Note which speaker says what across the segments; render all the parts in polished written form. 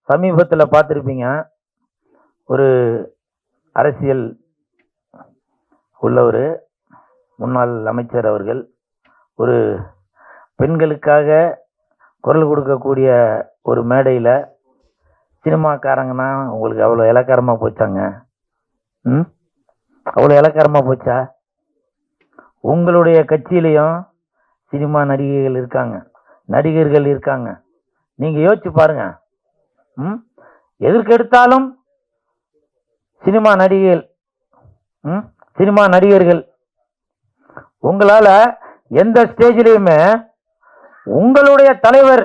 Speaker 1: சமீபத்தில் பார்த்துருப்பீங்க, ஒரு அரசியல் உள்ள ஒரு முன்னாள் அமைச்சர் அவர்கள் ஒரு பெண்களுக்காக குரல் கொடுக்கக்கூடிய ஒரு மேடையில் சினிமாக்காரங்கன்னா உங்களுக்கு அவ்வளோ இலக்காரமாக போச்சாங்க. அவ்வளோ இலக்காரமாக போச்சா? உங்களுடைய கட்சியிலையும் சினிமா நடிகைகள் இருக்காங்க, நடிகர்கள் இருக்காங்க. நீங்கள் யோசிச்சு பாருங்க. எதற்கு எடுத்தாலும் சினிமா நடிகைகள், சினிமா நடிகர்கள். உங்களால் எந்த ஸ்டேஜிலையுமே உங்களுடைய தலைவர்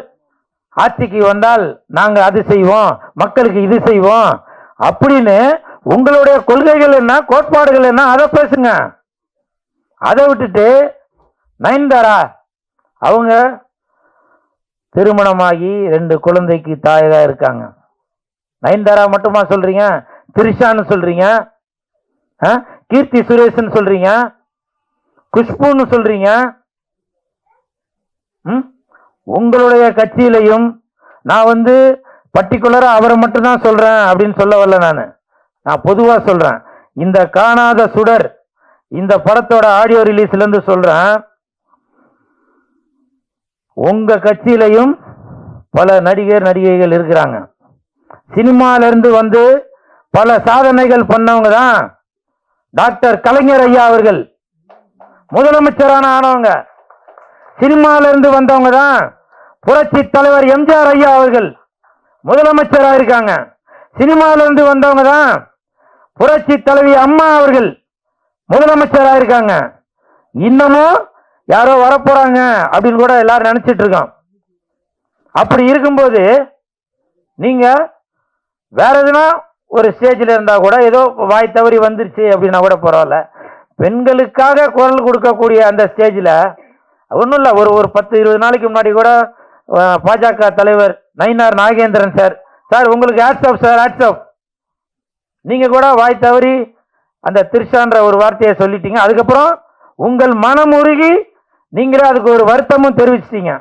Speaker 1: ஆட்சிக்கு வந்தால் நாங்கள் அது செய்வோம், மக்களுக்கு இது செய்வோம் அப்படின்னு உங்களுடைய கொள்கைகள் என்ன, கோட்பாடுகள் என்ன, அதை பேசுங்க. அதை விட்டுட்டு நயன்தாரா அவங்க திருமணமாகி 2 குழந்தைக்கு தாயாக இருக்காங்க. நயன்தாரா மட்டுமா சொல்றீங்க? திரிஷான்னு சொல்றீங்க, கீர்த்தி சுரேஷ்ன்னு சொல்றீங்க, குஷ்புன்னு சொல்றீங்க. உங்களுடைய கட்சியிலையும் நான் பர்டிகுலரா அவரை மட்டும்தான் சொல்றேன் அப்படின்னு சொல்ல வரல. நான் பொதுவா சொல்றேன். இந்த காணாத சுடர் இந்த படத்தோட ஆடியோ ரிலீஸ்ல இருந்து சொல்றேன். உங்க கட்சியிலையும் பல நடிகர் நடிகைகள் இருக்கிறாங்க. சினிமால இருந்து பல சாதனைகள் பண்ணவங்க தான் டாக்டர் கலைஞர் ஐயா அவர்கள். முதலமைச்சரான ஆனவங்க சினிமால இருந்து வந்தவங்க தான் புரட்சி தலைவர் எம்ஜிஆர் ஐயா அவர்கள் முதலமைச்சராக இருக்காங்க. சினிமால இருந்து வந்தவங்க தான் புரட்சி தலைவி அம்மா அவர்கள் முதலமைச்சராக இருக்காங்க. இன்னமும் யாரோ வரப்போறாங்க அப்படின்னு கூட எல்லாரும் நினைச்சிட்டு இருக்கோம். அப்படி இருக்கும்போது நீங்க வேற எதுனா ஒரு ஸ்டேஜில் இருந்தா கூட ஏதோ வாய் தவறி வந்துருச்சு அப்படின்னா கூட பரவாயில்ல. பெண்களுக்காக குரல் கொடுக்கக்கூடிய அந்த ஸ்டேஜில் ஒன்றும் இல்லை. ஒரு 10-20 நாளைக்கு முன்னாடி கூட பாஜக தலைவர் நயினார் நாகேந்திரன் சார் உங்களுக்கு hats off sir, hats off. நீங்க கூட வாய் தவறி அந்த திரிஷான்ற ஒரு வார்த்தையை சொல்லிட்டீங்க. அதுக்கப்புறம் உங்கள் மனமுருகி நீங்களே அதுக்கு ஒரு வருத்தமும் தெரிவிச்சிட்டீங்க.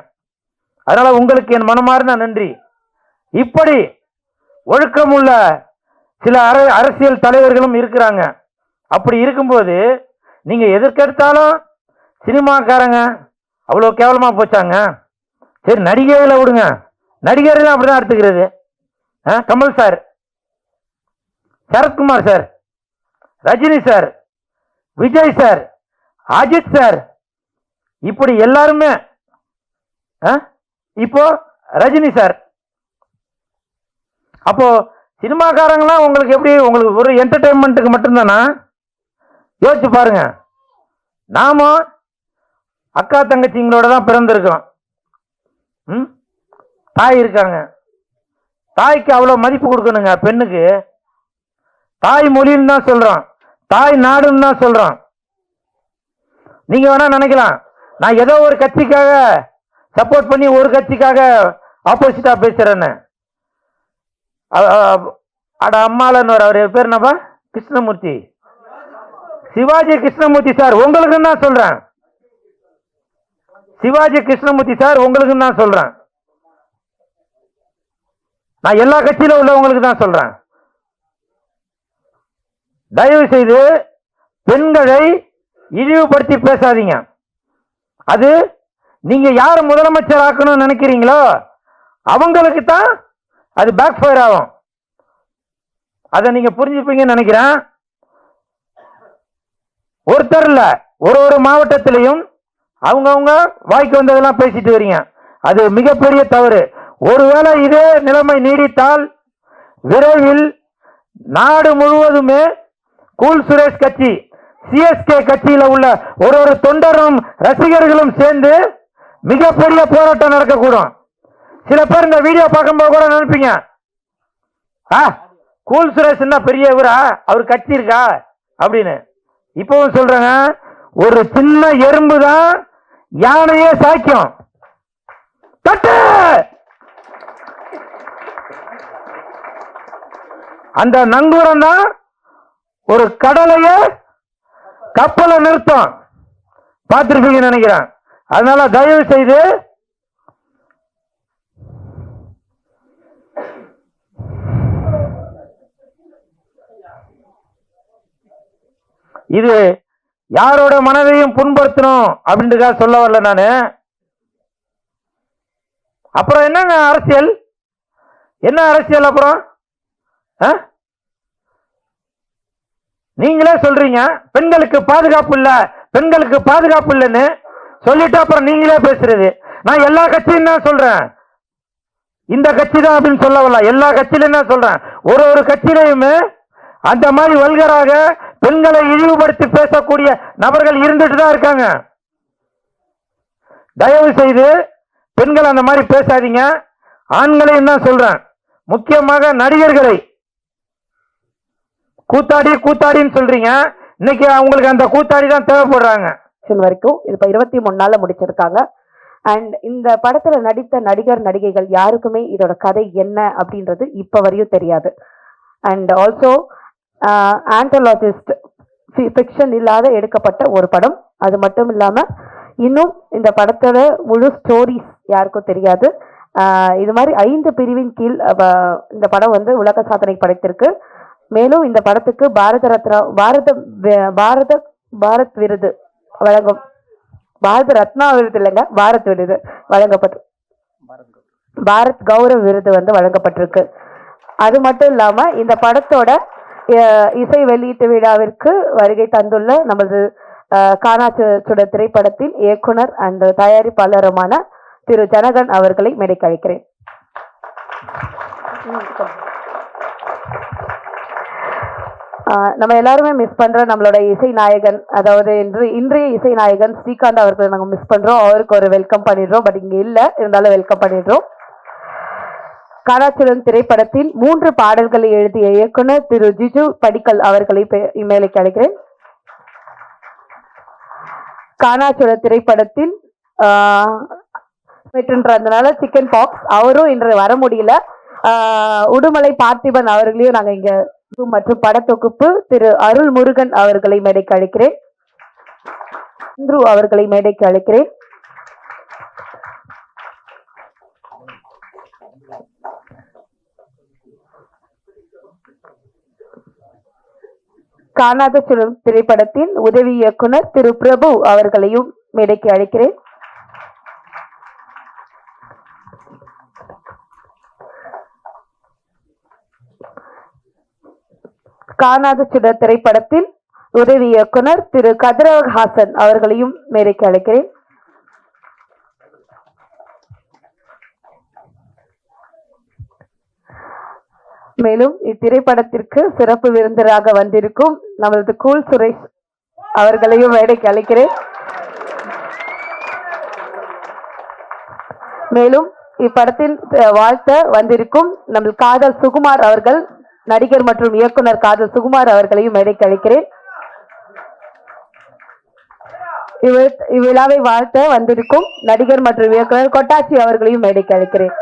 Speaker 1: அதனால உங்களுக்கு என் மனமார்ந்த நன்றி. இப்படி ஒழுக்கமுள்ள சில அரசியல் தலைவர்களும் இருக்கிறாங்க. அப்படி இருக்கும்போது நீங்க எதற்கெடுத்தாலும் சினிமாக்காரங்க அவ்வளோ கேவலமா போச்சாங்க. சரி, நடிகைகளை விடுங்க, நடிகர்கள் அப்படிதான் எடுத்துக்கிறது. Kamal sir, Sarathkumar sir, Rajini sir, Vijay sir, Ajith sir, இப்படி எல்லாருமே. இப்போ ரஜினி சார். அப்போ சினிமாக்காரங்களாம் உங்களுக்கு எப்படி? உங்களுக்கு ஒரு என்டர்டைன்மெண்ட்டுக்கு மட்டும்தானா? யோசிச்சு பாருங்க. நாம அக்கா தங்கச்சிங்களோட தான் பிறந்திருக்கிறோம். தாய் இருக்காங்க. தாய்க்கு அவ்வளோ மதிப்பு கொடுக்கணுங்க. பெண்ணுக்கு தாய் மொழின்னு தான் சொல்றோம், தாய் நாடுன்னு தான் சொல்றோம். நீங்க வேணா நினைக்கலாம் நான் ஏதோ ஒரு கட்சிக்காக சப்போர்ட் பண்ணி ஒரு கட்சிக்காக ஆப்போசிட்டா பேசுறேன்னு. அட அம்மாலன்னு அவர் பேர் என்னப்பா? கிருஷ்ணமூர்த்தி, சிவாஜி கிருஷ்ணமூர்த்தி சார், உங்களுக்கு தான் சொல்றேன். சிவாஜி கிருஷ்ணமூர்த்தி சார், உங்களுக்கு தான் சொல்றேன். நான் எல்லா கட்சியில உள்ளவங்களுக்கு தான் சொல்றேன். தயவு செய்து பெண்களை இழிவுபடுத்தி பேசாதீங்க. அது நீங்க யார் முதலமைச்சர் ஆக்கணும்னு நினைக்கிறீங்களோ அவங்களுக்கு தான் அது பேக் ஃபயர் ஆகும். அதை நீங்க புரிஞ்சுப்பீங்கன்னு நினைக்கிறேன். ஒருத்தர் இல்ல, ஒரு மாவட்டத்திலையும் அவங்கவுங்க வாய்க்கு வந்ததெல்லாம் பேசிட்டு வரீங்க. அது மிகப்பெரிய தவறு. ஒருவேளை இதே நிலைமை நீடித்தால் விரைவில் நாடு முழுவதுமே கூல் சுரேஷ் கட்சி, சிஎஸ்கே கட்சியில உள்ள ஒரு தொண்டரும் ரசிகர்களும் சேர்ந்து மிகப்பெரிய போராட்டம் நடக்கக்கூடும். சில பேர் இந்த வீடியோ பார்க்கும்போது கூட நினைப்பீங்க, கூல் சுரேஷ் என்ன பெரிய இவரா, அவர் கட்சி இருக்கா அப்படின்னு. இப்பவும் சொல்றேங்க, ஒரு சின்ன எறும்பு தான் யானையே சாய்க்கும். தட்டு அந்த நங்கூரம் தான் ஒரு கடலையே கப்பலை நிறுத்தம். பார்த்திருப்பீங்கன்னு நினைக்கிறேன். அதனால தயவு செய்து இது யாரோட மனதையும் புண்படுத்தணும் அப்படின்றதா சொல்ல வரல நானு. அப்புறம் என்னங்க அரசியல்? என்ன அரசியல் அப்புறம்? நீங்களே சொல்றீங்க பெண்களுக்கு பாதுகாப்பு இல்ல, பெண்களுக்கு பாதுகாப்பு இல்லைன்னு சொல்லிட்டு அப்புறம் நீங்களே பேசுறது. நான் எல்லா கட்சியும் தான் சொல்றேன், இந்த கட்சி தான் அப்படின்னு சொல்ல வரல, எல்லா கட்சியிலும் தான் சொல்றேன். ஒரு கட்சியிலையுமே அந்த மாதிரி வல்கராக பெண்களை இழிவுபடுத்தி பேசக்கூடிய நபர்கள் இருந்துட்டு தான் இருக்காங்க. தயவு செய்து பெண்கள் அந்த மாதிரி பேசாதீங்க. ஆண்களையும் தான் சொல்றேன், முக்கியமாக நடிகர்களை கூத்தாடின்னு சொல்றீங்க. இன்னைக்கு அவங்களுக்கு அந்த கூத்தாடி தான் தேவைப்படுறாங்க.
Speaker 2: வரைக்கும் இப்ப 23 நாள்ல முடிச்சிருக்காங்க. அண்ட் இந்த படத்துல நடித்த நடிகர் நடிகைகள் யாருக்குமே இதோட கதை என்ன அப்படின்றது இப்ப வரையும் தெரியாது. அண்ட் ஆல்சோ ஆந்தாலஜிஸ்ட் ஃபிக்ஷன் இல்லாத எடுக்கப்பட்ட ஒரு படம். அது மட்டும் இல்லாம இன்னும் இந்த படத்தோட முழு ஸ்டோரிஸ் யாருக்கும் தெரியாது. இது மாதிரி 5 பிரிவின் கீழ் இந்த படம் வந்து உலக சாதனை படைத்திருக்கு. மேலும் இந்த படத்துக்கு பாரத் விருது வழங்கும், பாரத ரத்னா விருது இல்லைங்க, பாரத் விருது வழங்கப்பட்டு, பாரத் கௌரவ விருது வந்து வழங்கப்பட்டிருக்கு. அது மட்டும் இல்லாம இந்த படத்தோட இசை வெளியீட்டு விழாவிற்கு வருகை தந்துள்ள நமது கானாச்சுட திரைப்படத்தின் இயக்குனர் அண்ட் தயாரிப்பாளருமான திரு ஜனகன் அவர்களை மேடைக்கு அழைக்கிறேன். நம்ம எல்லாருமே மிஸ் பண்ற நம்மளோட இசை நாயகன், அதாவது இன்றைய இசை நாயகன் ஸ்ரீகாந்த் அவர்களை நாங்க மிஸ் பண்றோம். அவருக்கு ஒரு வெல்கம் பண்ணிடுறோம், பட் இங்க இல்ல, இருந்தாலும் வெல்கம் பண்ணிடுறோம். கானாச்சுடன் திரைப்படத்தில் 3 பாடல்களை எழுதிய இயக்குனர் திரு ஜிஜு படிக்கல் அவர்களை மேலைக்கு அழைக்கிறேன். கானாச்சுடன் திரைப்படத்தில் அதனால சிக்கன் பாக்ஸ் அவரும் இன்று வர முடியல. உடுமலை பார்த்திபன் அவர்களையும் நாங்க இங்க மற்றும் படத்தொகுப்பு திரு அருள் முருகன் அவர்களை மேடைக்கு அழைக்கிறேன். அவர்களை மேடைக்கு அழைக்கிறேன். காணாத சுழல் திரைப்படத்தின் உதவி இயக்குனர் திரு பிரபு அவர்களையும் மேடைக்கு அழைக்கிறேன். காணாத சுடர் திரைப்படத்தில் உதவி இயக்குனர் திரு கதிரவஹாசன் அவர்களையும் மேடைக்கு அழைக்கிறேன். மேலும் இத்திரைப்படத்திற்கு சிறப்பு விருந்தராக வந்திருக்கும் நமது கூல் சுரேஷ் அவர்களையும் மேடைக்கு அழைக்கிறேன். மேலும் இப்படத்தில் வாழ்த்த வந்திருக்கும் நம்ம காதல் சுகுமார் அவர்கள், நடிகர் மற்றும் இயக்குனர் காதல் சுகுமார் அவர்களையும் மேடைக்கு அழைக்கிறேன். இவ்விழாவை வாழ்த்த வந்திருக்கும் நடிகர் மற்றும் இயக்குனர் கொட்டாச்சி அவர்களையும் மேடைக்கு அழைக்கிறேன்.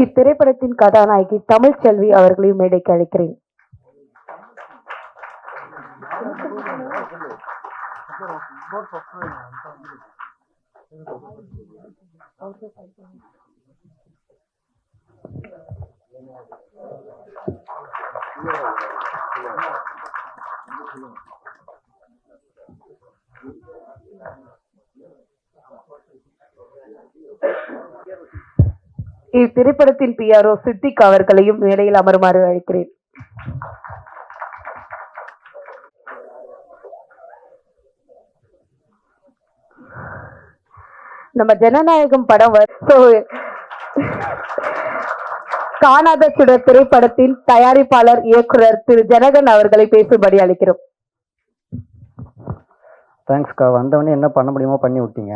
Speaker 2: இத்திரைப்படத்தின் கதாநாயகி தமிழ் செல்வி அவர்களையும் மேடைக்கு அழைக்கிறேன். இத்திரைப்படத்தின் PRO சித்திக் அவர்களையும் மேடையில் அமருமாறு அழைக்கிறேன். நம்ம ஜனநாயகம் படம் ஸோ காணாத சுடர் திரைப்படத்தின் தயாரிப்பாளர் இயக்குனர் திரு ஜனகன் அவர்களை பேசும்படி அளிக்கிறோம்.
Speaker 3: தேங்க்ஸ்க்கா. வந்தவொடனே என்ன பண்ண முடியுமோ பண்ணி விட்டீங்க.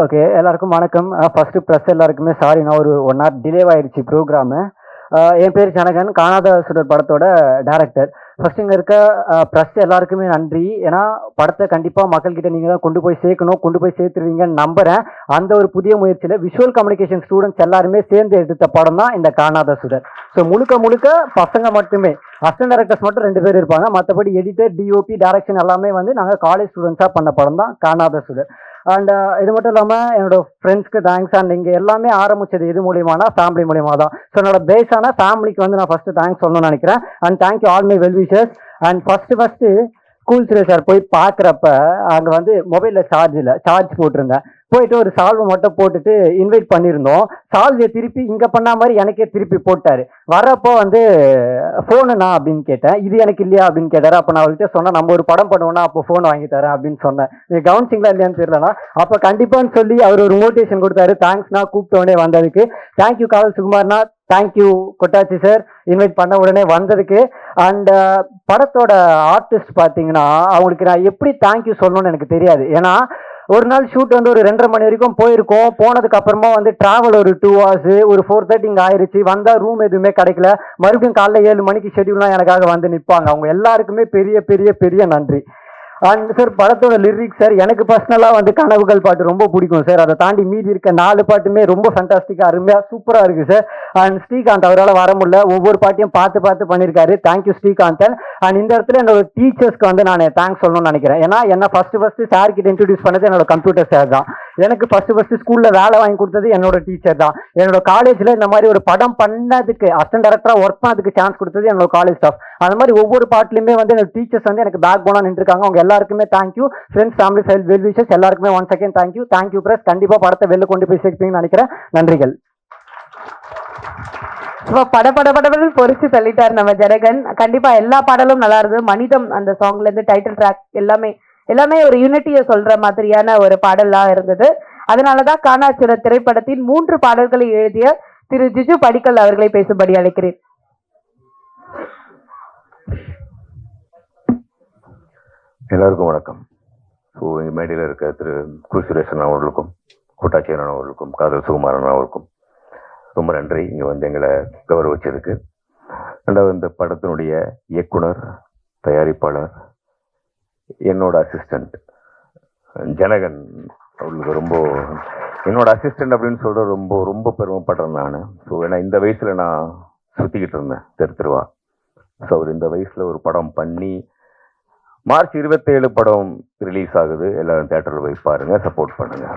Speaker 3: ஓகே, எல்லாருக்கும் வணக்கம். ஃபஸ்ட்டு ப்ரெஸ் எல்லாருக்குமே சாரி, நான் ஒரு 1 hour டிலே ஆயிடுச்சு ப்ரோக்ராமு. என் பேர் ஜனகன், காணாத சுடர் படத்தோட டைரக்டர். ஃபர்ஸ்ட் இங்கே இருக்க ப்ரெஸ் எல்லாருக்குமே நன்றி. ஏன்னா படத்தை கண்டிப்பாக மக்கள்கிட்ட நீங்கள் தான் கொண்டு போய் சேர்க்கணும், கொண்டு போய் சேர்த்துருவீங்கன்னு நம்புகிறேன். அந்த ஒரு புதிய முயற்சியில் விஷுவல் கம்யூனிகேஷன் ஸ்டூடெண்ட்ஸ் எல்லாருமே சேர்ந்து எடுத்த படம் தான் இந்த காணாத சுடர். ஸோ முழுக்க முழுக்க பசங்க மட்டுமே, அசிஸ்டன்ட் டைரக்டர்ஸ் மட்டும் 2 பேர் இருப்பாங்க. மற்றபடி எடிட்டர், டிஓபி, டைரக்ஷன் எல்லாமே வந்து நாங்கள் காலேஜ் ஸ்டூடெண்ட்ஸாக பண்ண படம் தான் காணாத சுடர். அண்ட் இது மட்டும் இல்லாமல் என்னோட ஃப்ரெண்ட்ஸ்க்கு தேங்க்ஸ். அண்ட் இங்கே எல்லாமே ஆரம்பிச்சது இது மூலியமானா ஃபேமிலி மூலியமாக தான். ஸோ என்னோட பேஸான ஃபேமிலிக்கு வந்து நான் ஃபஸ்ட்டு தேங்க்ஸ் சொல்லணும்னு நினைக்கிறேன். And thank you all my well wishers. And first school சிறை சார் போய் பார்க்குறப்ப அங்கே வந்து மொபைலில் சார்ஜ் இல்லை, சார்ஜ் போட்டிருந்தேன். போயிட்டு ஒரு சால்வை மட்டும் போட்டுட்டு இன்வைட் பண்ணியிருந்தோம். சால்வை திருப்பி இங்கே பண்ண மாதிரி எனக்கே திருப்பி போட்டார். வரப்போ வந்து ஃபோனுண்ணா அப்படின்னு கேட்டேன். இது எனக்கு இல்லையா அப்படின்னு கேட்டார். அப்போ நான் அவர்கிட்ட சொன்னேன், நம்ம ஒரு படம் பண்ணுவோன்னா அப்போ ஃபோன் வாங்கி தரேன் அப்படின்னு சொன்னேன். நீங்கள் கவனிச்சிங்களா இல்லையான்னு தெரியலண்ணா. அப்போ கண்டிப்பான்னு சொல்லி அவர் ஒரு மோட்டிவேஷன் கொடுத்தாரு. தேங்க்ஸ்ண்ணா, கூப்பிட்டோடனே வந்ததுக்கு. தேங்க்யூ காவல் சுகுமார்ண்ணா, தேங்க்யூ கொட்டாச்சி சார், இன்வைட் பண்ண உடனே வந்ததுக்கு. அண்ட் படத்தோட ஆர்டிஸ்ட் பார்த்தீங்கன்னா அவங்களுக்கு நான் எப்படி தேங்க்யூ சொல்லணும்னு எனக்கு தெரியாது. ஏன்னா ஒரு நாள் ஷூட் வந்து ஒரு 2:30 மணி வரைக்கும் போயிருக்கோம். போனதுக்கு அப்புறமா வந்து டிராவல் ஒரு 2 hours, ஒரு 4:30 இங்கே ஆயிடுச்சு. வந்தால் ரூம் எதுவுமே கிடைக்கல. மறுபடியும் காலைல 7 மணிக்கு ஷெட்யூல்லாம் எனக்காக வந்து நிற்பாங்க. அவங்க எல்லாருக்குமே பெரிய பெரிய பெரிய நன்றி. அண்ட் சார் படத்தோட லிரிக்ஸ் சார், எனக்கு பர்சனலாக வந்து கனவுகள் பாட்டு ரொம்ப பிடிக்கும் சார். அதை தாண்டி மீதி இருக்க 4 பாட்டுமே ரொம்ப ஃபேண்டாஸ்டிக்காக அருமையாக சூப்பராக இருக்குது சார். அண்ட் ஸ்ரீகாந்த் அவரால் வர முடியல, ஒவ்வொரு பாட்டையும் பார்த்து பண்ணியிருக்காரு. தேங்க்யூ ஸ்ரீகாந்தன். அண்ட் இந்த இடத்துல என்னோட டீச்சர்ஸ்க்கு வந்து நான் தேங்க்ஸ் சொல்லணும்னு நினைக்கிறேன். ஏன்னா என்ன ஃபஸ்ட்டு சார் கிட்ட இன்ட்ரடியூஸ் பண்ணது என்னோட கம்ப்யூட்டர் சார் தான். எனக்கு ஃபஸ்ட்டு ஸ்கூலில் வேலை வாங்கி கொடுத்தது என்னோட டீச்சர் தான். என்னோட காலேஜில் இந்த மாதிரி ஒரு படம் பண்ணதுக்கு அசிஸ்டன்ட் டைரக்டராக ஒர்க் பண்ணதுக்கு சான்ஸ் கொடுத்தது என்னோட காலேஜ் ஸ்டாஃப். அந்த மாதிரி ஒவ்வொரு பாட்டிலுமே வந்து என்னோட டீச்சர்ஸ் வந்து எனக்கு பேக் போனாக நின்றுருக்காங்க. அவங்க எல்லாருக்குமே thank you. Friends, family, well wishes எல்லாருக்குமே once again thank you. Thank you press. கண்டிப்பாக படத்தை வெளில கொண்டு போய் சேர்ப்பீங்கன்னு நினைக்கிறேன். நன்றிகள்.
Speaker 2: படபடன்னு பொறிச்சு தள்ளிட்டார் நம்ம ஜனகன். கண்டிப்பா எல்லா பாடலும் நல்லா இருந்தது. மனிதம் அந்த சாங்ல இருந்து டைட்டில் ட்ராக் எல்லாமே ஒரு யூனிட்டியை சொல்ற மாதிரியான ஒரு பாடலா இருந்தது. அதனாலதான் காணாச்சுர திரைப்படத்தின் 3 பாடல்களை எழுதிய திரு ஜிஜு படிக்கல் அவர்களை பேசும்படி அழைக்கிறேன்.
Speaker 4: எல்லாருக்கும் வணக்கம். ஸோ எங்கள் மேடையில் இருக்க திரு சுரேசன் அவர்களுக்கும், கூட்டாட்சியரன் அவர்களுக்கும், காதல் சுகுமாரன் அவர்களுக்கும் ரொம்ப நன்றி இங்கே வந்து எங்களை கௌரவிச்சதுக்கு. ரெண்டாவது, இந்த படத்தினுடைய இயக்குனர், தயாரிப்பாளர், என்னோட அசிஸ்டண்ட் ஜனகன் அவர்களுக்கு ரொம்ப, என்னோட அசிஸ்டண்ட் அப்படின்னு சொல்கிற ரொம்ப ரொம்ப பெருமைப்படுறேன் நான். ஸோ ஏன்னா இந்த வயசில் நான் சுற்றிக்கிட்டு இருந்தேன் தெருவா. ஸோ அவர் இந்த வயசில் ஒரு படம் பண்ணி மார்ச் 27 படம் ரிலீஸ் ஆகுது. எல்லாரும் தியேட்டரில் போய் பாருங்க, சப்போர்ட் பண்ணுங்க.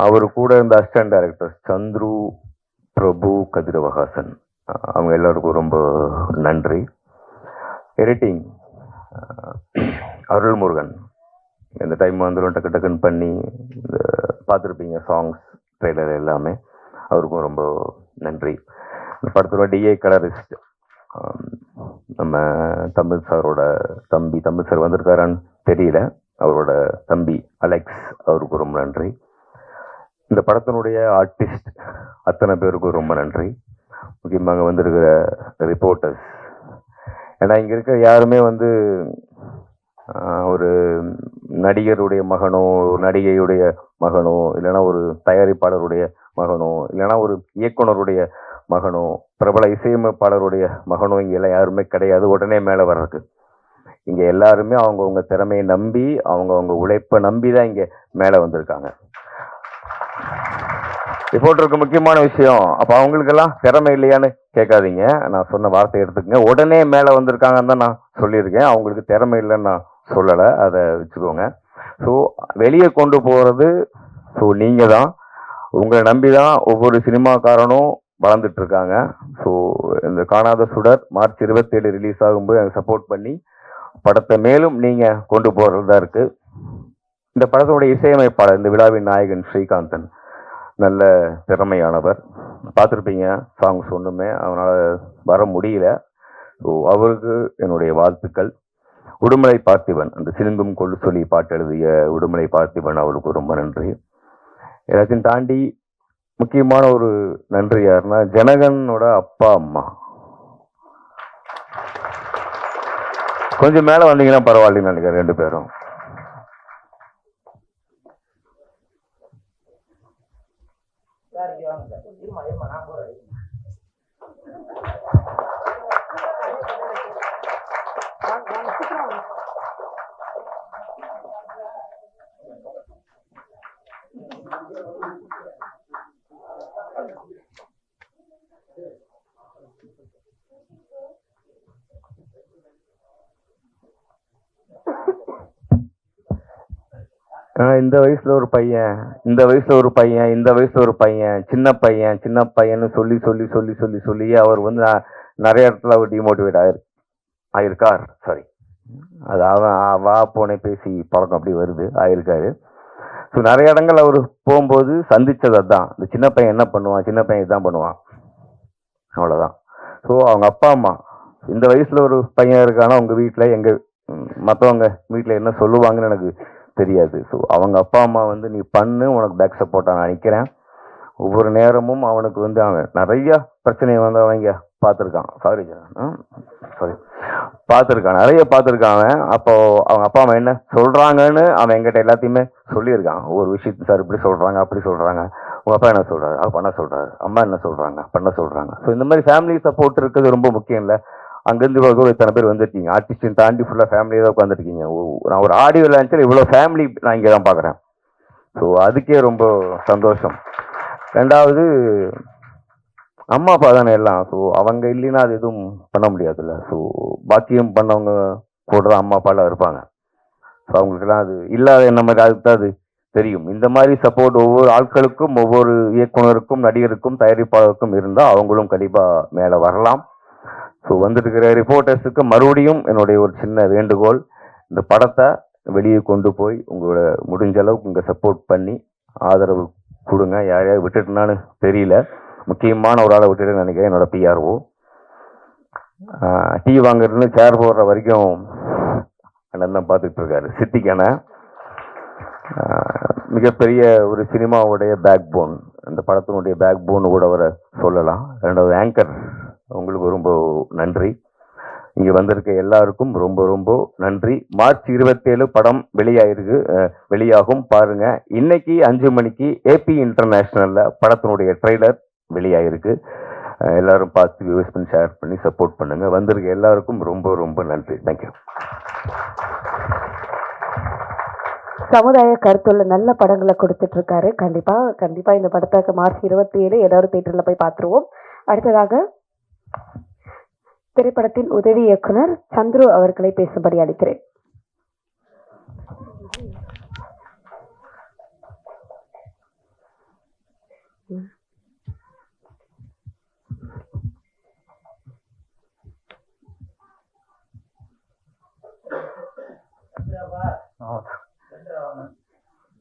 Speaker 4: அவர் கூட இந்த அசிஸ்டன்ட் டைரக்டர் சந்துரு, பிரபு, கதிரவஹாசன், அவங்க எல்லாருக்கும் ரொம்ப நன்றி. எடிட்டிங் அருள்முருகன், இந்த டைம் வந்து டக்குன்னு பண்ணி பார்த்துருப்பீங்க சாங்ஸ், ட்ரெய்லர் எல்லாமே. அவருக்கும் ரொம்ப நன்றி. இந்த படத்தோட டிஏ கலரிஸ்ட் நம்ம தமிழ் சாரோட தம்பி, தமிழ் சார் வந்திருக்காரான்னு தெரியல, அவரோட தம்பி அலெக்ஸ், அவருக்கு ரொம்ப நன்றி. இந்த படத்தினுடைய ஆர்டிஸ்ட் அத்தனை பேருக்கும் ரொம்ப நன்றி. முக்கியமாக வந்திருக்கிற ரிப்போர்ட்டர்ஸ், ஏன்னா இங்கே இருக்க யாருமே வந்து ஒரு நடிகருடைய மகனோ, நடிகையுடைய மகனோ, இல்லைன்னா ஒரு தயாரிப்பாளருடைய மகனோ, இல்லைன்னா ஒரு இயக்குனருடைய மகனோ, பிரபல இசையமைப்பாளருடைய மகனோ இங்கே எல்லாம் யாருமே கிடையாது உடனே மேலே வர்றதுக்கு. இங்கே எல்லாருமே அவங்கவுங்க திறமையை நம்பி, அவங்கவுங்க உழைப்பை நம்பி தான் இங்கே மேலே வந்திருக்காங்க. ரிப்போர்ட்டருக்கு முக்கியமான விஷயம், அப்போ அவங்களுக்கெல்லாம் திறமை இல்லையான்னு கேட்காதீங்க. நான் சொன்ன வார்த்தை எடுத்துக்கங்க. உடனே மேலே வந்திருக்காங்கன்னு தான் நான் சொல்லியிருக்கேன். அவங்களுக்கு திறமை இல்லைன்னு நான் சொல்லலை, அதை வச்சுக்கோங்க. ஸோ வெளியே கொண்டு போகிறது நீங்கள் தான். உங்களை நம்பி தான் ஒவ்வொரு சினிமாக்காரனும் வளர்ந்துட்டு இருக்காங்க. ஸோ இந்த காணாத சுடர் மார்ச் 27 ரிலீஸ் ஆகும்போது எனக்கு சப்போர்ட் பண்ணி படத்தை மேலும் நீங்கள் கொண்டு போகிறதா இருக்குது. இந்த படத்தோடைய இசையமைப்பாளர், இந்த விழாவின் நாயகன் ஸ்ரீகாந்தன், நல்ல திறமையானவர். பார்த்துருப்பீங்க சாங்ஸ் ஒன்றுமே அவனால் வர முடியல. ஸோ அவருக்கு என்னுடைய வாழ்த்துக்கள். உடுமலை பார்த்திபன், அந்த சிலுங்கும் கொள்ளு சொல்லி பாட்டு எழுதிய உடுமலை பார்த்திபன் அவருக்கு ரொம்ப நன்றி. எல்லாத்தையும் தாண்டி முக்கியமான ஒரு நன்றி யாருன்னா ஜனகனோட அப்பா அம்மா. கொஞ்சம் மேல வந்தீங்கன்னா பரவாயில்லன்னு நினைக்கிறேன் ரெண்டு பேரும். இந்த வயசுல ஒரு பையன், இந்த வயசுல ஒரு பையன், இந்த வயசுல ஒரு பையன், சின்ன பையன் சின்ன பையன்னு சொல்லி சொல்லி சொல்லி சொல்லி சொல்லி அவர் வந்து நிறைய இடத்துல அவர் டிமோட்டிவேட் ஆயிருக்கார். சாரி, அது அவன் வா போனே பேசி பழக்கம் அப்படி வருது, ஆயிருக்காரு. ஸோ நிறைய இடங்கள் அவர் போகும்போது சந்திச்சது அதுதான். இந்த சின்ன பையன் என்ன பண்ணுவான், சின்ன பையன் இதுதான் பண்ணுவான், அவ்வளோதான். ஸோ அவங்க அப்பா அம்மா இந்த வயசுல ஒரு பையன் இருக்கானா உங்க வீட்டில், எங்க மற்றவங்க வீட்டில் என்ன சொல்லுவாங்கன்னு எனக்கு தெரியாது. ஸோ அவங்க அப்பா அம்மா வந்து நீ பண்ணு, உனக்கு பேக் சப்போர்ட்டா நான் நிற்கிறேன். ஒவ்வொரு நேரமும் அவனுக்கு வந்து அவன் நிறைய பிரச்சனையை வந்து அவங்க பார்த்துருக்கான். சாரி பார்த்துருக்கான், நிறைய பார்த்துருக்கான் அவன். அப்போ அவங்க அப்பா அம்மா என்ன சொல்றாங்கன்னு அவன் என்கிட்ட எல்லாத்தையுமே சொல்லியிருக்கான். ஒவ்வொரு விஷயத்து சார் இப்படி சொல்றாங்க அப்படி சொல்றாங்க, உங்க அப்பா என்ன சொல்றாரு அது பண்ண சொல்றாரு, அம்மா என்ன சொல்றாங்க பண்ண சொல்றாங்க. ஸோ இந்த மாதிரி ஃபேமிலி சப்போர்ட் இருக்கிறது ரொம்ப முக்கியம். இல்லை அங்கேருந்து இவ்வளோ இத்தனை பேர் வந்துருக்கீங்க, ஆர்டிஸ்டையும் தாண்டி ஃபுல்லாக ஃபேமிலியாக தான் உட்காந்துருக்கீங்க. நான் ஒரு ஆடியோ லான்ச்சில் இவ்வளோ ஃபேமிலி நான் இங்கே தான் பார்க்குறேன். ஸோ அதுக்கே ரொம்ப சந்தோஷம். ரெண்டாவது அம்மா அப்பா தானே எல்லாம். ஸோ அவங்க இல்லைன்னா அது எதுவும் பண்ண முடியாதுல்ல. ஸோ பாக்கியம் பண்ணவங்க கூட தான் அம்மா அப்பாலாம் இருப்பாங்க. ஸோ அவங்களுக்கெல்லாம் அது இல்லாத என்ன மாதிரி அதுக்கு தான் அது தெரியும். இந்த மாதிரி சப்போர்ட் ஒவ்வொரு ஆட்களுக்கும், ஒவ்வொரு இயக்குனருக்கும், நடிகருக்கும், தயாரிப்பாளருக்கும் இருந்தால் அவங்களும் கண்டிப்பாக மேலே வரலாம். ஸோ வந்துருக்கிற ரிப்போர்ட்டர்ஸுக்கு மறுபடியும் என்னுடைய ஒரு சின்ன வேண்டுகோள், இந்த படத்தை வெளியே கொண்டு போய் உங்களோட முடிஞ்ச அளவுக்கு இங்கே சப்போர்ட் பண்ணி ஆதரவு கொடுங்க. யாரையாவது விட்டுட்டுனான்னு தெரியல, முக்கியமான ஒரு ஆளை விட்டுட்டு நினைக்கிறேன், என்னோட பிஆர்ஓ. டீ வாங்குறதுன்னு சேர் போடுற வரைக்கும் அண்ணன் தான் பார்த்துட்டு இருக்காரு. சித்திக்கான மிகப்பெரிய ஒரு சினிமாவுடைய பேக் போன், அந்த படத்தினுடைய பேக் போன் கூட வர சொல்லலாம். ரெண்டாவது ஆங்கர், உங்களுக்கு ரொம்ப நன்றி. இங்கே வந்திருக்க எல்லாருக்கும் ரொம்ப ரொம்ப நன்றி. மார்ச் 27 படம் வெளியாகும் பாருங்க. இன்னைக்கு 5 மணிக்கு ஏபி இன்டர்நேஷனல்ல படத்தினுடைய ட்ரெய்லர் வெளியாயிருக்கு. எல்லாரும் பார்த்து யூஸ் பண்ணி ஷேர் பண்ணி சப்போர்ட் பண்ணுங்க. வந்திருக்க எல்லாருக்கும் ரொம்ப ரொம்ப நன்றி. தேங்க்யூ.
Speaker 2: சமுதாய கருத்துள்ள நல்ல படங்களை கொடுத்துட்டு இருக்காரு. கண்டிப்பா இந்த படத்துக்கு மார்ச் 27 ஏதாவது தியேட்டர்ல போய் பார்த்துருவோம். அடுத்ததாக திரைப்படத்தின் உதவி இயக்குனர் சந்துரு அவர்களை பேசும்படி அளிக்கிறேன்.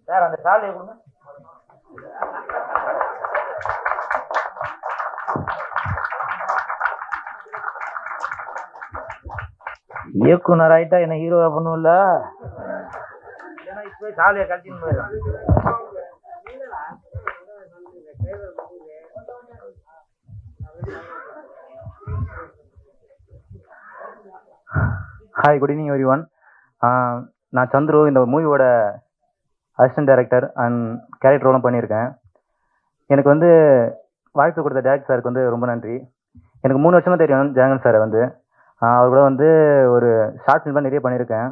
Speaker 1: சார் அந்த சாலையை கொடுங்க. இயக்குனர் ஆயிட்டா என்ன ஹீரோவா பண்ணுவல, இப்ப சாலையை கட்டின்னு போயிடும்.
Speaker 3: Hi, good evening every one. நான் சந்துரு, இந்த மூவியோட அசிஸ்டன்ட் டைரக்டர் அண்ட் கேரக்டர் ரோலும் பண்ணியிருக்கேன். எனக்கு வந்து வாய்ப்பு கொடுத்த டேரக்டர் சாருக்கு வந்து ரொம்ப நன்றி. எனக்கு 3 வருஷமாக தெரியும் ஜெயங்கன் சாரை வந்து. அவர் கூட வந்து ஒரு ஷார்ட் ஃபிலிம்லாம் நிறைய பண்ணியிருக்கேன்.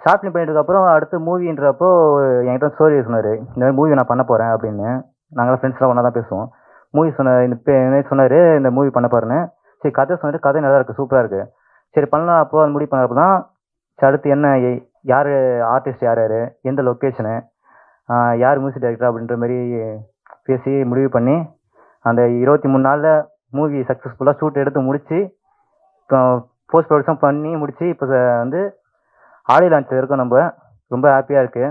Speaker 3: ஷார்ட் ஃபிலிம் பண்ணிட்டதுக்கப்புறம் அடுத்து மூவின்றப்போ என்கிட்ட ஸ்டோரி சொன்னார், இந்த மாதிரி மூவி நான் பண்ண போகிறேன் அப்படின்னு. நாங்களாம் ஃப்ரெண்ட்ஸ்லாம் ஒன்றா தான் பேசுவோம். மூவி சொன்னார் இந்த மூவி பண்ண போகிறேன்னு. சரி, கதை சொன்னார், கதை நல்லா இருக்குது, சூப்பராக இருக்குது. சரி பண்ணலாம். அப்போது அது முடிவு பண்ணுறப்ப தான் சரி அடுத்து என்ன, யார் ஆர்டிஸ்ட், யார் யார், எந்த லொக்கேஷனு, யார் மியூசிக் டைரக்டர் அப்படின்ற மாதிரி பேசி முடிவு பண்ணி அந்த 23 நாளில் மூவி சக்ஸஸ்ஃபுல்லாக ஷூட் எடுத்து முடித்து இப்போ போஸ்ட் ப்ரொடக்ஷன் பண்ணி முடித்து இப்போ வந்து ஆடியோ லான்ச்சில் இருக்கோம். நம்ம ரொம்ப ஹாப்பியாக இருக்குது.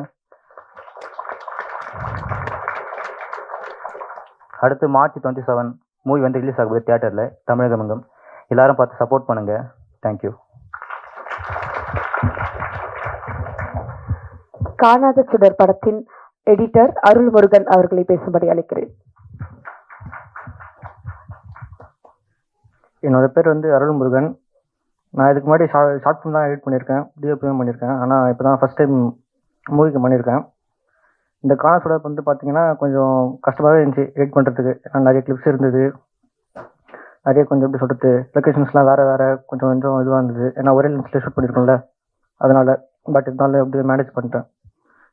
Speaker 3: அடுத்து மார்ச் 27 மூவி வந்து ரிலீஸ் ஆகுது தியேட்டரில் தமிழகமெங்கும். எல்லாரும் பார்த்து சப்போர்ட் பண்ணுங்கள். தேங்க்யூ.
Speaker 2: காணாத சுடர் படத்தின் எடிட்டர் அருள்முருகன் அவர்களை பேசும்படி அழைக்கிறேன்.
Speaker 3: என்னோட பேர் வந்து அருள்முருகன். நான் இதுக்கு முன்னாடி ஷார்ட் ஃபிலிம் தான் எடிட் பண்ணியிருக்கேன், டிஓபியும் பண்ணியிருக்கேன். ஆனால் இப்போ தான் ஃபஸ்ட் டைம் மூவிக்கு பண்ணியிருக்கேன். இந்த காணாத வந்து பார்த்தீங்கன்னா கொஞ்சம் கஷ்டமாகவே இருந்துச்சு எடிட் பண்ணுறதுக்கு. நிறைய கிளிப்ஸ் இருந்தது, நிறைய கொஞ்சம் எப்படி சொல்கிறது லொக்கேஷன்ஸ்லாம் வேறு கொஞ்சம் இதுவாக இருந்தது. ஏன்னா ஒரே லென்ஸில் ஷூட் பண்ணியிருக்கோம்ல, அதனால். பட் இருந்தாலும் எப்படி மேனேஜ் பண்ணிட்டேன்.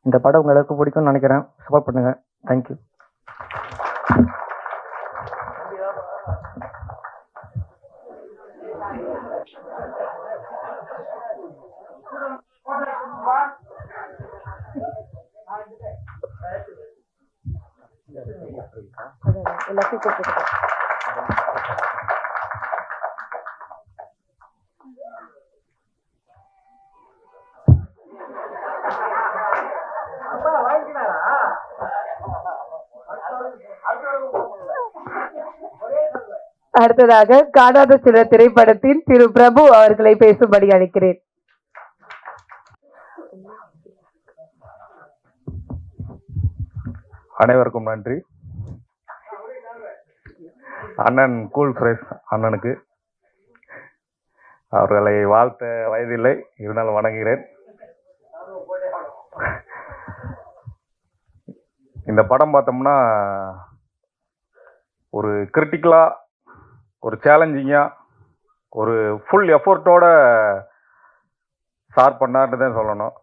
Speaker 3: இந்த படம் உங்கள் எல்லாருக்கும் பிடிக்கும்னு நினைக்கிறேன். சப்போர்ட் பண்ணுங்கள். தேங்க்யூ.
Speaker 2: அடுத்ததாக காணாத சுடர் திரைப்படத்தின் திரு பிரபு அவர்களை பேசும்படி அழைக்கிறேன்.
Speaker 5: அனைவருக்கும் நன்றி. அண்ணன் கூல் ஃப்ரெஷ் அண்ணனுக்கு அவர்களை வாழ்த்த வயதில்லை, இருந்தாலும் வணங்குகிறேன். இந்த படம் பார்த்தோம்னா ஒரு கிரிட்டிக்கலா, ஒரு சேலஞ்சிங்கா, ஒரு ஃபுல் எஃபோர்ட்டோட சார் பண்ணார்னு தான் சொல்லணும்.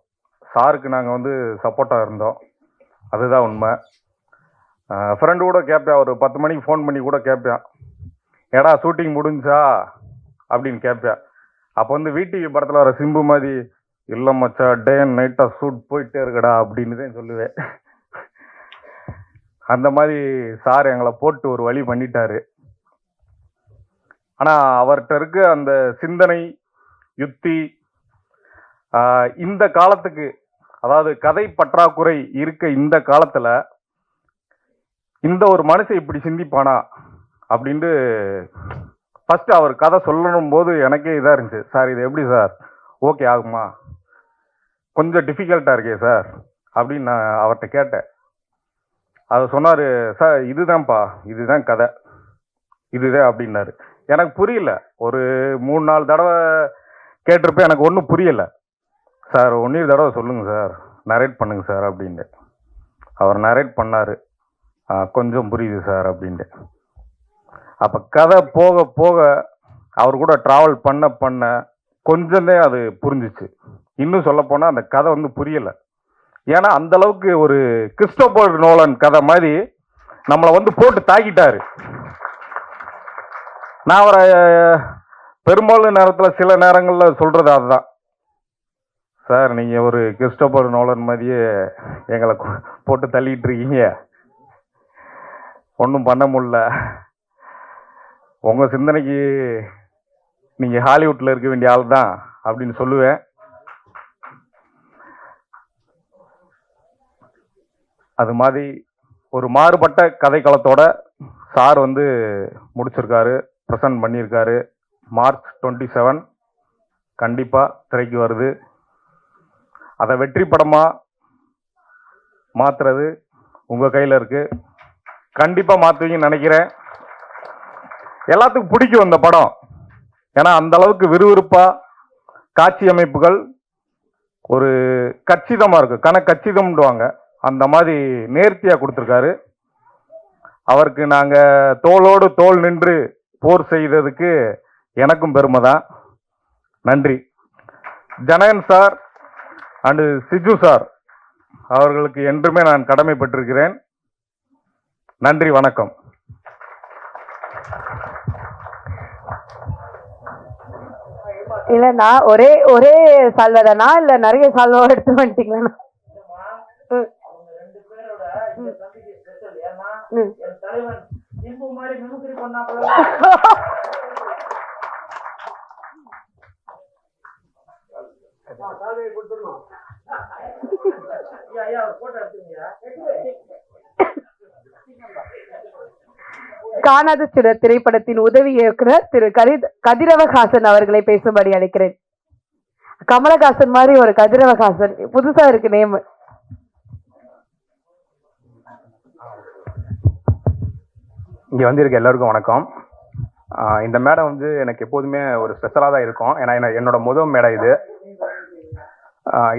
Speaker 5: சாருக்கு நாங்கள் வந்து சப்போர்ட்டாக இருந்தோம், அதுதான் உண்மை. ஃப்ரெண்டு கூட கேட்பேன், ஒரு 10 மணிக்கு ஃபோன் பண்ணி கூட கேட்பேன், ஏடா ஷூட்டிங் முடிஞ்சா அப்படின்னு கேட்பேன். அப்போ வந்து வீடிவி படத்தில் வர சிம்பு மாதிரி, இல்லை மச்சா டே அண்ட் நைட்டாக ஷூட் போயிட்டே இருக்கடா அப்படின்னு தான் சொல்லுவேன். அந்த மாதிரி சார் எங்களை போட்டு ஒரு வழி பண்ணிட்டாரு. ஆனால் அவர்கிட்ட இருக்க அந்த சிந்தனை யுக்தி இந்த காலத்துக்கு, அதாவது கதை பற்றாக்குறை இருக்க இந்த காலத்தில் இந்த ஒரு மனுஷன் இப்படி சிந்திப்பானா அப்படின்ட்டு ஃபர்ஸ்ட் அவர் கதை சொல்லணும் போது எனக்கே இதாக இருந்துச்சு. சார் இது எப்படி சார் ஓகே ஆகுமா, கொஞ்சம் டிஃபிகல்ட்டாக இருக்கே சார் அப்படின்னு நான் அவர்கிட்ட கேட்டேன். அதை சொன்னார், சார் இதுதான்ப்பா, இதுதான் கதை, இதுதான் அப்படின்னாரு. எனக்கு புரியல, ஒரு 3-4 தடவை கேட்டிருப்பேன், எனக்கு ஒன்றும் புரியலை. சார் ஒன்றே தடவை சொல்லுங்கள் சார், நரேட் பண்ணுங்க சார் அப்படின்ட்டு. அவர் நரேட் பண்ணார், கொஞ்சம் புரியுது சார் அப்படின்ட்டு. அப்போ கதை போக போக அவர் கூட ட்ராவல் பண்ண பண்ண கொஞ்சம்தான் அது புரிஞ்சிச்சு. இன்னும் சொல்லப்போனால் அந்த கதை வந்து புரியலை. ஏன்னா அந்த அளவுக்கு ஒரு கிறிஸ்டோபர் நோலன் கதை மாதிரி நம்மளை வந்து போட்டு தாக்கிட்டாரு. நான் அவரை பெரும்பாலும் நேரத்தில் சில நேரங்களில் சொல்கிறது அதுதான், சார் நீங்கள் ஒரு கிறிஸ்டோபர் நோலன் மாதிரியே எங்களை போட்டு தள்ளிட்டு இருக்கீங்க, ஒன்றும் பண்ண முடியல, உங்கள் சிந்தனைக்கு நீங்கள் ஹாலிவுட்டில் இருக்க வேண்டிய ஆள் தான் அப்படின்னு சொல்லுவேன். அது மாதிரி ஒரு மாறுபட்ட கதைக்களத்தோட சார் வந்து முடிச்சிருக்காரு, ப்ரெசன்ட் பண்ணியிருக்காரு. மார்ச் 27 கண்டிப்பாக திரைக்கு வருது. அதை வெற்றி படமாக மாற்றுறது உங்கள் கையில் இருக்குது. கண்டிப்பாக மாற்றுவீங்கன்னு நினைக்கிறேன். எல்லாத்துக்கும் பிடிக்கும் அந்த படம், ஏன்னா அந்த அளவுக்கு விறுவிறுப்பாக காட்சி அமைப்புகள் ஒரு கச்சிதமாக இருக்குது, கச்சிதம்டுவாங்க, அந்த மாதிரி நேர்த்தியாக கொடுத்துருக்காரு. அவருக்கு நாங்கள் தோளோடு தோள் நின்று போர் செய்ததுக்கு எனக்கும் பெருமை தான். நன்றி. ஜனகன் சார் அண்டு சிஜு சார் அவர்களுக்கு என்றுமே நான் கடமைப்பட்டிருக்கிறேன். நன்றி, வணக்கம்.
Speaker 2: இல்ல நான் ஒரே சால்வதானா இல்ல நிறைய சால்வா எடுத்து வந்துட்டீங்களா? காணாத சுடர் திரைப்படத்தின் உதவி இயக்குனர் திரு கதிரவஹாசன் அவர்களை பேசும்படி அழைக்கிறேன். கமலஹாசன் மாதிரி ஒரு கதிரவஹாசன், புதுசா இருக்கு நேம்.
Speaker 5: இங்கே வந்து இருக்க எல்லாருக்கும் வணக்கம். இந்த மேடை வந்து எனக்கு எப்போதுமே ஒரு ஸ்பெஷலாக தான் இருக்கும். ஏன்னா என்னோட முதல் மேடை இது.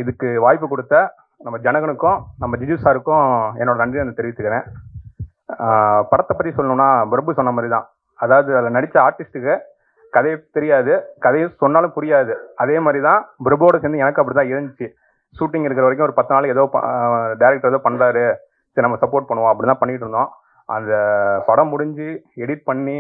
Speaker 5: இதுக்கு வாய்ப்பு கொடுத்த நம்ம ஜனகனுக்கும் நம்ம ஜிஜு சாருக்கும் என்னோட நன்றி நான் தெரிவித்துக்கிறேன். படத்தை பற்றி சொல்லணும்னா பிரபு சொன்ன மாதிரி தான். அதாவது அதில் நடித்த ஆர்டிஸ்ட்டுக்கு கதையை தெரியாது, கதையை சொன்னாலும் புரியாது. அதே மாதிரி தான் பிரபுவோட சேர்ந்து எனக்கு அப்படி தான் இருந்துச்சு. ஷூட்டிங் இருக்கிற வரைக்கும் ஒரு 10 நாள் ஏதோ டேரக்டர் ஏதோ பண்ணுறாரு, சரி நம்ம சப்போர்ட் பண்ணுவோம் அப்படி தான் பண்ணிகிட்டு இருந்தோம். அந்த படம் முடிஞ்சு எடிட் பண்ணி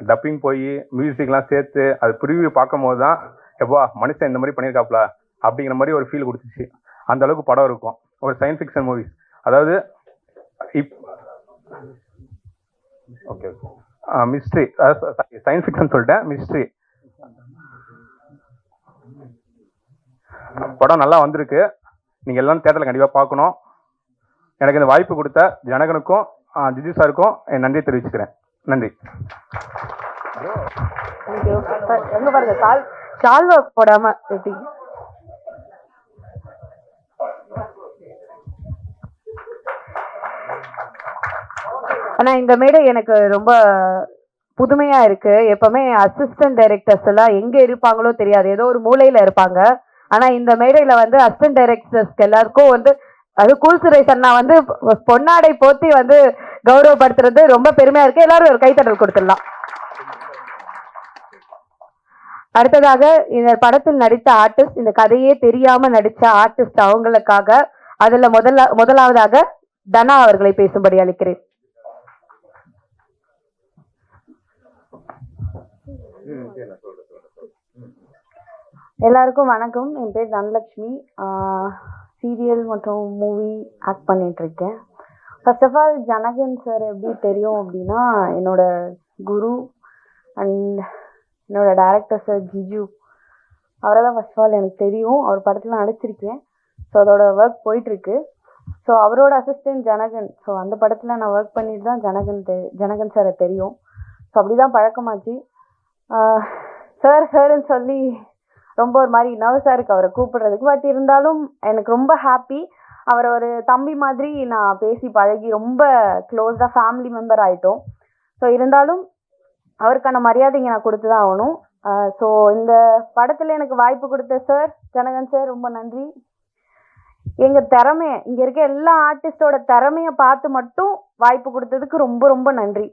Speaker 5: டப்பிங் போய் மியூசிக்லாம் சேர்த்து அது ப்ரிவியூ பார்க்கும் போது தான் எப்பா மனுஷன் இந்த மாதிரி பண்ணியிருக்காப்ல அப்படிங்கிற மாதிரி ஒரு ஃபீல் கொடுத்துச்சு. அந்த அளவுக்கு படம் இருக்கும். ஒரு சயின்ஸ் ஃபிக்ஷன் மூவிஸ். அதாவது ஓகே மிஸ்ட்ரி, சயின்ஸ் ஃபிக்ஷன் சொல்லிட்டேன், மிஸ்ட்ரி. படம் நல்லா வந்திருக்கு. நீங்கள் எல்லாம் தேட்டரில் கண்டிப்பாக பார்க்கணும். எனக்கு இந்த வாய்ப்பு கொடுத்த ஜனகனுக்கும் ஜிஜு சாருக்கும் என் நன்றியை தெரிவிச்சுக்கிறேன். நன்றி.
Speaker 2: எங்க பாருங்க சால்வா போடாம எப்படி. ஆனா இந்த மேடை எனக்கு ரொம்ப புதுமையா இருக்கு. எப்பவுமே அசிஸ்டன்ட் டைரக்டர்ஸ் எல்லாம் எங்க இருப்பாங்களோ தெரியாது, ஏதோ ஒரு மூலையில இருப்பாங்க. ஆனா இந்த மேடையில வந்து அசிஸ்டன்ட் டைரக்டர்ஸ்க்கு எல்லாருக்கும் வந்து அது கூல் சுரேஷ் அண்ணா வந்து பொன்னாடை போத்தி வந்து கௌரவப்படுத்துறது ரொம்ப பெருமையா இருக்கு. எல்லாரும் ஒரு கைத்தட்டல் கொடுத்துடலாம். அடுத்ததாக இந்த படத்தில் நடித்த ஆர்டிஸ்ட், இந்த கதையே தெரியாம நடிச்ச ஆர்டிஸ்ட் அவங்களுக்காக அதுல முதலாவதாக தனா அவர்களை பேசும்படி அளிக்கிறேன்.
Speaker 6: எல்லாருக்கும் வணக்கம். என் பேர் தனலட்சுமி. சீரியல் மற்றும் மூவி ஆக்ட் பண்ணிட்டு இருக்கேன். First of all Janagan sir எப்படி தெரியும் அப்படின்னா, என்னோட குரு அண்ட் என்னோட டைரக்டர் சார் ஜிஜு, அவரை தான் ஃபர்ஸ்ட் ஆஃப் ஆல் எனக்கு தெரியும். அவர் படத்தில் நடிச்சிருக்கேன். ஸோ அதோட ஒர்க் போயிட்டுருக்கு. ஸோ அவரோட அசிஸ்டன்ட் ஜனகன். ஸோ அந்த படத்தில் நான் ஒர்க் பண்ணிட்டு தான் ஜனகன் சாரை தெரியும். ஸோ அப்படி தான் பழக்கமாச்சு. சார்ன்னு சொல்லி ரொம்ப ஒரு மாதிரி நர்வஸாக இருக்குது அவரை கூப்பிடுறதுக்கு. பட் இருந்தாலும் எனக்கு ரொம்ப ஹாப்பி. அவரை ஒரு தம்பி மாதிரி நான் பேசி பழகி ரொம்ப க்ளோஸாக ஃபேமிலி மெம்பர் ஆகிட்டோம். ஸோ இருந்தாலும் அவருக்கான மரியாதைங்க நான் கொடுத்து தான் ஆகணும். ஸோ இந்த படத்தில் எனக்கு வாய்ப்பு கொடுத்த சார் ஜனகன் சார் ரொம்ப நன்றி. எங்கள் திறமைய இங்கே இருக்க எல்லா ஆர்டிஸ்டோட திறமையை பார்த்து மட்டும் வாய்ப்பு கொடுத்ததுக்கு ரொம்ப ரொம்ப நன்றி.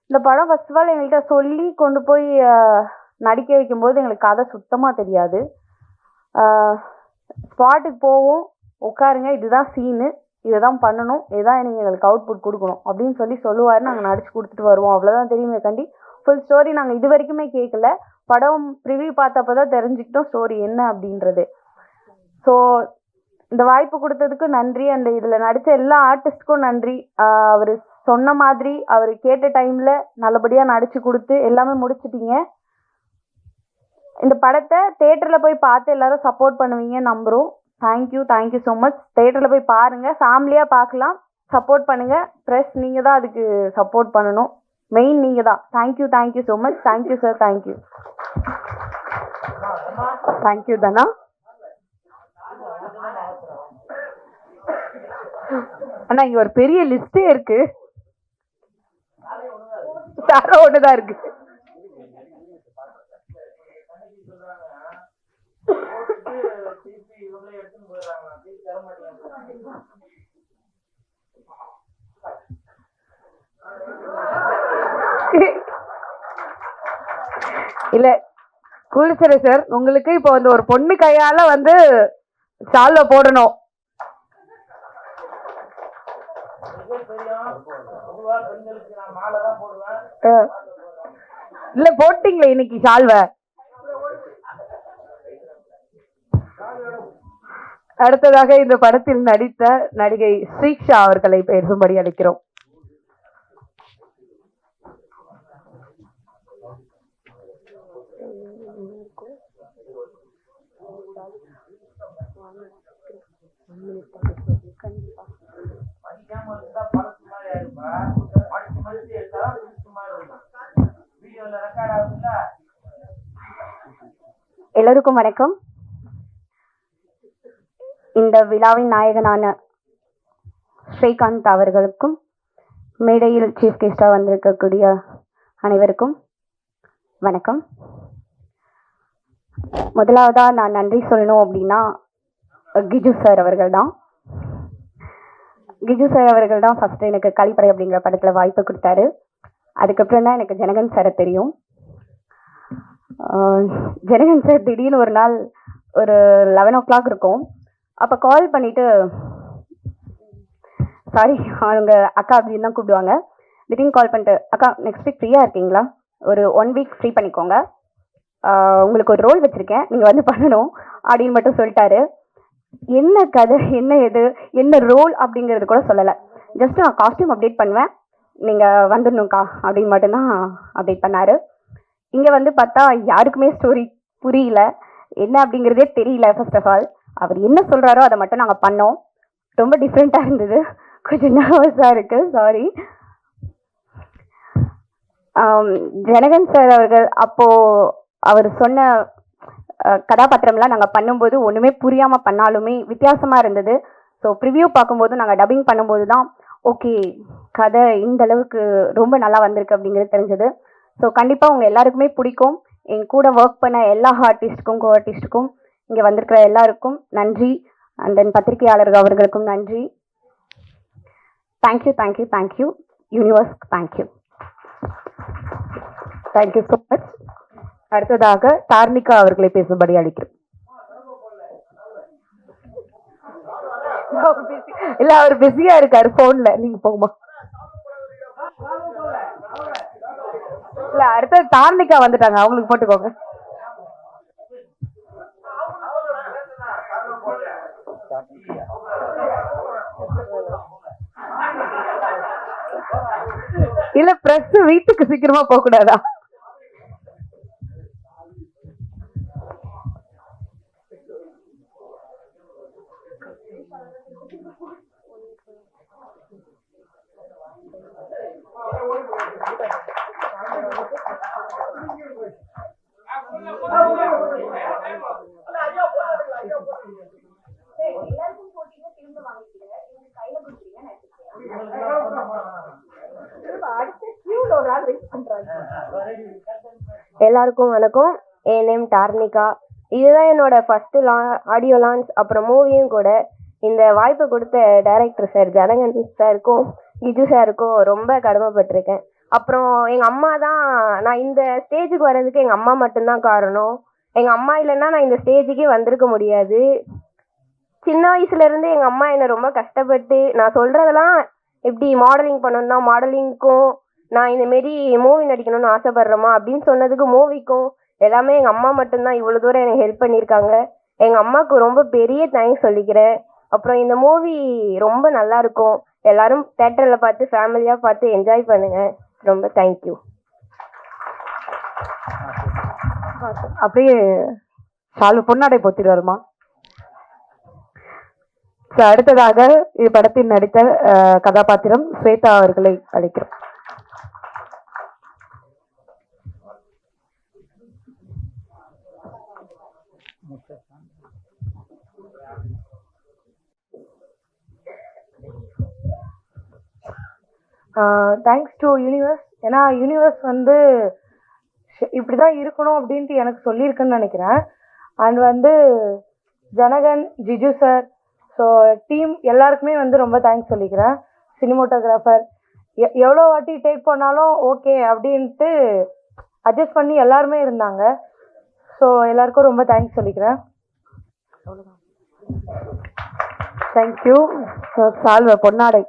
Speaker 6: இந்த படம் ஃபர்ஸ்ட் ஆஃப் ஆல் எங்கள்கிட்ட சொல்லி கொண்டு போய் நடிக்க வைக்கும்போது எங்களுக்கு கதை சுத்தமாக தெரியாது. ஸ்பாட்டுக்கு போவோம், உட்காருங்க, இதுதான் சீனு, இதை தான் பண்ணணும், இதுதான் நீங்கள் எங்களுக்கு அவுட்புட் கொடுக்கணும் அப்படின்னு சொல்லுவார். நாங்கள் நடிச்சு கொடுத்துட்டு வருவோம், அவ்வளோதான் தெரியுமே கண்டி. ஃபுல் ஸ்டோரி நாங்கள் இது வரைக்குமே கேட்கல. படம் ப்ரிவியூ பார்த்தப்போ தான் தெரிஞ்சுக்கிட்டோம் ஸ்டோரி என்ன அப்படின்றது. ஸோ இந்த வாய்ப்பு கொடுத்ததுக்கு நன்றி. அண்ட் இதில் நடித்த எல்லா ஆர்டிஸ்ட்டுக்கும் நன்றி. அவர் சொன்ன மாதிரி அவர் கேட்ட டைமில் நல்லபடியாக நடிச்சு கொடுத்து எல்லாமே முடிச்சிட்டீங்க. இந்த படத்தை தேட்டரில் போய் பார்த்து எல்லாரும் சப்போர்ட் பண்ணுவீங்க நம்புகிறோம். Thank you so much. தேட்டரில் போய் பாருங்கள், ஃபேமிலியாக பார்க்கலாம், சப்போர்ட் பண்ணுங்கள். ப்ரெஸ் நீங்கள் தான் அதுக்கு சப்போர்ட் பண்ணணும், மெயின் நீங்கள் தான். Thank you so much. Thank you sir.
Speaker 2: Thank you Dhana. ஆனா இங்க ஒரு பெரிய லிஸ்டே இருக்கு, சாரோ ஒண்ணுதான் இருக்கு. இல்ல குளிச்சரே சார், உங்களுக்கு இப்போ வந்து ஒரு பொண்ணு கையால வந்து சால்வ போடணும். இல்ல போட்டீங்களே இன்னைக்கு சால்வ. அடுத்ததாக இந்த படத்தில் நடித்த நடிகை ஸ்ரீக்ஷா அவர்களை பேசும்படி அழைக்கிறோம்.
Speaker 6: எல்லோருக்கும் வணக்கம். இந்த விழாவின் நாயகனான ஸ்ரீகாந்த் அவர்களுக்கும் மேடையில் சீஃப் கெஸ்டாக வந்திருக்கக்கூடிய அனைவருக்கும் வணக்கம். முதலாவதாக நான் நன்றி சொல்லணும் அப்படின்னா கிஜு சார் அவர்கள் தான். கிஜு சார் அவர்கள் தான் ஃபஸ்ட்டு எனக்கு கலிப்பறை அப்படிங்கிற படத்தில் வாய்ப்பு கொடுத்தாரு. அதுக்கப்புறம் தான் எனக்கு ஜனகன் சாரை தெரியும். ஜனகன் சார் திடீர்னு ஒரு நாள் ஒரு 11 o'clock இருக்கும். அப்போ கால் பண்ணிவிட்டு, சாரி அவங்க அக்கா அப்படின்னு தான் கூப்பிடுவாங்க, திடீர்னு கால் பண்ணிட்டு, அக்கா நெக்ஸ்ட் வீக் ஃப்ரீயாக இருக்கீங்களா, ஒரு 1 week ஃப்ரீ பண்ணிக்கோங்க, உங்களுக்கு ஒரு ரோல் வச்சுருக்கேன், நீங்கள் வந்து பண்ணணும் அப்படின்னு மட்டும் சொல்லிட்டாரு. என்ன கதை, என்ன எது, என்ன ரோல் அப்படிங்கிறது கூட சொல்லலை. ஜஸ்ட் நான் காஸ்டியூம் அப்டேட் பண்ணுவேன், நீங்கள் வந்துடணும்க்கா அப்படின்னு மட்டும்தான் அப்டேட் பண்ணார். இங்கே வந்து பார்த்தா யாருக்குமே ஸ்டோரி புரியல, என்ன அப்படிங்கிறதே தெரியல. ஃபர்ஸ்ட் ஆஃப் ஆல் அவர் என்ன சொல்கிறாரோ அதை மட்டும் நாங்கள் பண்ணோம். ரொம்ப டிஃப்ரெண்ட்டாக இருந்தது, கொஞ்சம் நர்வஸாக இருக்குது, சாரி. ஜனகன் சார் அவர்கள் அப்போது அவர் சொன்ன கதாபாத்திரம்லாம் நாங்கள் பண்ணும்போது ஒன்றுமே புரியாமல் பண்ணாலுமே வித்தியாசமாக இருந்தது. ஸோ ப்ரிவ்யூ பார்க்கும்போது நாங்கள் டப்பிங் பண்ணும்போது தான் ஓகே கதை இந்த அளவுக்கு ரொம்ப நல்லா வந்திருக்கு அப்படிங்கிறது தெரிஞ்சது. ஸோ கண்டிப்பாக உங்கள் எல்லாருக்குமே பிடிக்கும். என் கூட ஒர்க் பண்ண எல்லா ஆர்டிஸ்ட்டுக்கும், கோ ஆர்டிஸ்ட்டுக்கும், இங்கே வந்திருக்கிற எல்லாருக்கும் நன்றி. அண்ட் தென் பத்திரிகையாளர்கள் அவர்களுக்கும் நன்றி. Thank you thank you thank you universe, thank you thank you so much. அடுத்ததாக தார்னிகா அவர்களை பேசும்படி அழைக்கிறேன். இல்ல அவர் பிஸியா இருக்காரு போன்ல, நீங்க போகுமா? இல்ல அடுத்த தார்னிகா வந்துட்டாங்க, அவங்களுக்கு போட்டுக்கோங்க. இல்ல பிரஸ் வீட்டுக்கு சீக்கிரமா போக கூடாதா?
Speaker 7: எல்லாருக்கும் வணக்கம். என் நேம் டார்னிகா. இதுதான் என்னோட ஃபர்ஸ்ட் ஆடியோ லான்ச், அப்புறம் மூவியும் கூட. இந்த வாய்ப்பு கொடுத்த டைரக்டர் சார் ஜனகன் சாருக்கும் கிஜு சாருக்கும் ரொம்ப கடமைப்பட்டிருக்கேன். அப்புறம் எங்கள் அம்மா தான், நான் இந்த ஸ்டேஜுக்கு வர்றதுக்கு எங்கள் அம்மா மட்டும்தான் காரணம். எங்கள் அம்மா இல்லைன்னா நான் இந்த ஸ்டேஜுக்கே வந்திருக்க முடியாது. சின்ன வயசுலேருந்து எங்கள் அம்மா என்னை ரொம்ப கஷ்டப்பட்டு, நான் சொல்கிறதெல்லாம் எப்படி மாடலிங் பண்ணணும்னா மாடலிங்க்கும், நான் இந்தமாரி மூவி நடிக்கணும்னு ஆசைப்பட்றேம்மா அப்படின்னு சொன்னதுக்கு மூவிக்கும் எல்லாமே எங்கள் அம்மா மட்டும்தான் இவ்வளோ தூரம் எனக்கு ஹெல்ப் பண்ணியிருக்காங்க. எங்கள் அம்மாவுக்கு ரொம்ப பெரிய தேங்க்ஸ் சொல்லிக்கிறேன். அப்புறம் இந்த மூவி ரொம்ப நல்லா இருக்கும், எல்லாரும் தேட்டரில் பார்த்து ஃபேமிலியாக பார்த்து என்ஜாய் பண்ணுங்க. ரொம்ப தேங்க்யூ.
Speaker 2: அப்படியே சால்வ் பொன்னாடை போத்திடுவாருமா. அடுத்ததாக இப்படத்தில் நடித்த கதாபாத்திரம் ஸ்வேதா அவர்களை அழைக்கிறோம்.
Speaker 6: Thanks to universe. ஏன்னா யூனிவர்ஸ் வந்து இப்படிதான் இருக்கணும் அப்படின்ட்டு எனக்கு சொல்லியிருக்குன்னு நினைக்கிறேன். அண்ட் வந்து Janakan, Jiju sir, so team எல்லாருக்குமே வந்து ரொம்ப தேங்க்ஸ் சொல்லிக்கிறேன். சினிமோட்டோகிராஃபர் எவ்வளோ வாட்டி டேக் பண்ணாலும் ஓகே அப்படின்ட்டு அட்ஜஸ்ட் பண்ணி எல்லாருமே இருந்தாங்க. ஸோ எல்லாருக்கும் ரொம்ப தேங்க்ஸ் சொல்லிக்கிறேன்.
Speaker 2: தேங்க்யூ. சால்வ பொன்னாடை.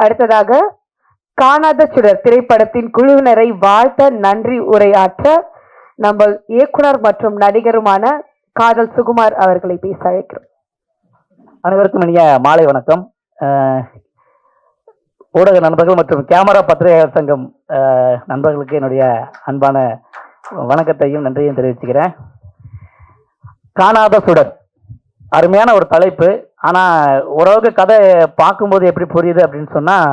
Speaker 2: அடுத்ததாக காணாத சுடர் திரைப்படத்தின் குழுவினரை வாழ்த்த நன்றி உரையாற்ற நம்ம இயக்குனர் மற்றும் நடிகருமான காதல் சுகுமார் அவர்களை பேச அழைக்கிறோம்.
Speaker 3: அனைவருக்கும் இனிய மாலை வணக்கம். ஊடக நண்பர்கள் மற்றும் கேமரா பத்திரிகையாளர் சங்கம் நண்பர்களுக்கு என்னுடைய அன்பான வணக்கத்தையும் நன்றியையும் தெரிவிச்சுக்கிறேன். காணாத சுடர் அருமையான ஒரு தலைப்பு. ஆனால் ஓரளவுக்கு கதை பார்க்கும்போது எப்படி புரியுது அப்படின்னு சொன்னால்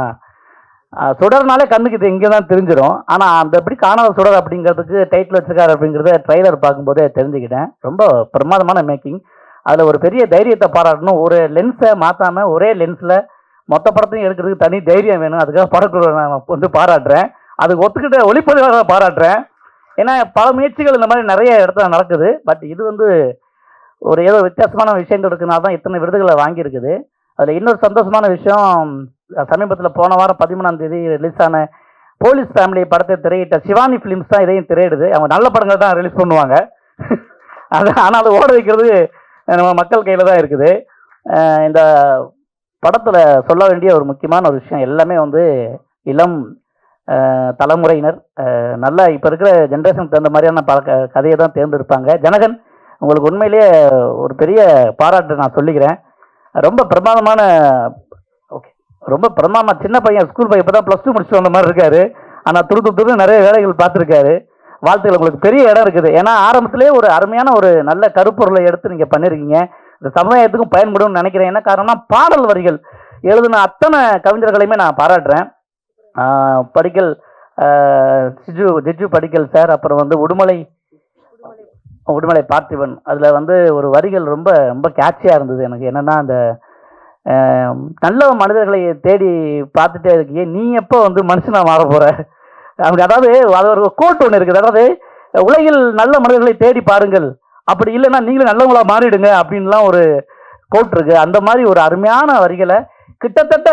Speaker 3: சுடர்னாலே கண்ணுக்கு இது இங்கே தான் தெரிஞ்சிடும். ஆனால் அந்த எப்படி காணாத சுடர் அப்படிங்கிறதுக்கு டைட்டில் வச்சிருக்காரு அப்படிங்கிறத ட்ரைலர் பார்க்கும்போதே தெரிஞ்சுக்கிட்டேன். ரொம்ப பிரமாதமான மேக்கிங். அதில் ஒரு பெரிய தைரியத்தை பாராட்டணும். ஒரு லென்ஸை மாற்றாமல் ஒரே லென்ஸில் மொத்த படத்தையும் எடுக்கிறதுக்கு தனி தைரியம் வேணும். அதுக்காக படக்குழு நான் வந்து பாராட்டுறேன். அதுக்கு ஒத்துக்கிட்ட ஒளிப்பதிவாளரை பாராட்டுறேன். ஏன்னா பல முயற்சிகள் இந்த மாதிரி நிறைய இடத்துல நடக்குது. பட் இது வந்து ஒரு ஏதோ வித்தியாசமான விஷயங்கள் இருக்குனால தான் இத்தனை விருதுகளை வாங்கியிருக்குது. அதில் இன்னொரு சந்தோஷமான விஷயம், சமீபத்தில் போன வாரம் 13ஆம் தேதி ரிலீஸ் ஆன போலீஸ் ஃபேமிலி படத்தை திரையிட்ட சிவானி ஃபிலிம்ஸ் தான் இதையும் திரையிடுது. அவங்க நல்ல படங்கள் தான் ரிலீஸ் பண்ணுவாங்க. ஆனால் அதை ஓட வைக்கிறது நம்ம மக்கள் கையில் தான் இருக்குது. இந்த படத்தில் சொல்ல வேண்டிய ஒரு முக்கியமான ஒரு விஷயம், எல்லாமே வந்து இளம் தலைமுறையினர் நல்லா இப்போ இருக்கிற ஜென்ரேஷனுக்கு தகுந்த மாதிரியான கதையை தான் தேர்ந்தெடுப்பாங்க. ஜனகன், உங்களுக்கு உண்மையிலேயே ஒரு பெரிய பாராட்டு நான் சொல்லிக்கிறேன். ரொம்ப பிரமாதமான ரொம்ப பிரமாதமாக சின்ன பையன், ஸ்கூல் பையன் இப்போ தான் +2 முடிச்சுட்டு வந்த மாதிரி இருக்காரு. ஆனால் துரு நிறைய வேலைகள் பார்த்துருக்காரு. வாழ்த்துக்கள், உங்களுக்கு பெரிய இடம் இருக்குது. ஏன்னா ஆரம்பத்திலே ஒரு அருமையான ஒரு நல்ல கருப்பொருளை எடுத்து நீங்கள் பண்ணியிருக்கீங்க. இந்த சமுதாயத்துக்கும் பயன்படும் நினைக்கிறேன். என்ன காரணம்னா பாடல் வரிகள் எழுதின அத்தனை கவிஞர்களையுமே நான் பாராட்டுறேன். படிக்கல் ஜிஜு படிக்கல் சார், அப்புறம் வந்து உடுமலை பார்த்திபன், அதில் வந்து ஒரு வரிகள் ரொம்ப ரொம்ப கேட்சியாக இருந்தது எனக்கு. என்னென்னா அந்த நல்ல மனிதர்களை தேடி பார்த்துட்டே இருக்கியே, நீ எப்போ வந்து மனுஷனாக மாற போகிற அப்படி. அதாவது அது ஒரு கோட் ஒன்று இருக்குது. அதாவது உலகில் நல்ல மனிதர்களை தேடி பாருங்கள், அப்படி இல்லைன்னா நீங்களும் நல்லவங்களா மாறிடுங்க அப்படின்லாம் ஒரு கோட் இருக்கு. அந்த மாதிரி ஒரு அருமையான வரிகளை கிட்டத்தட்ட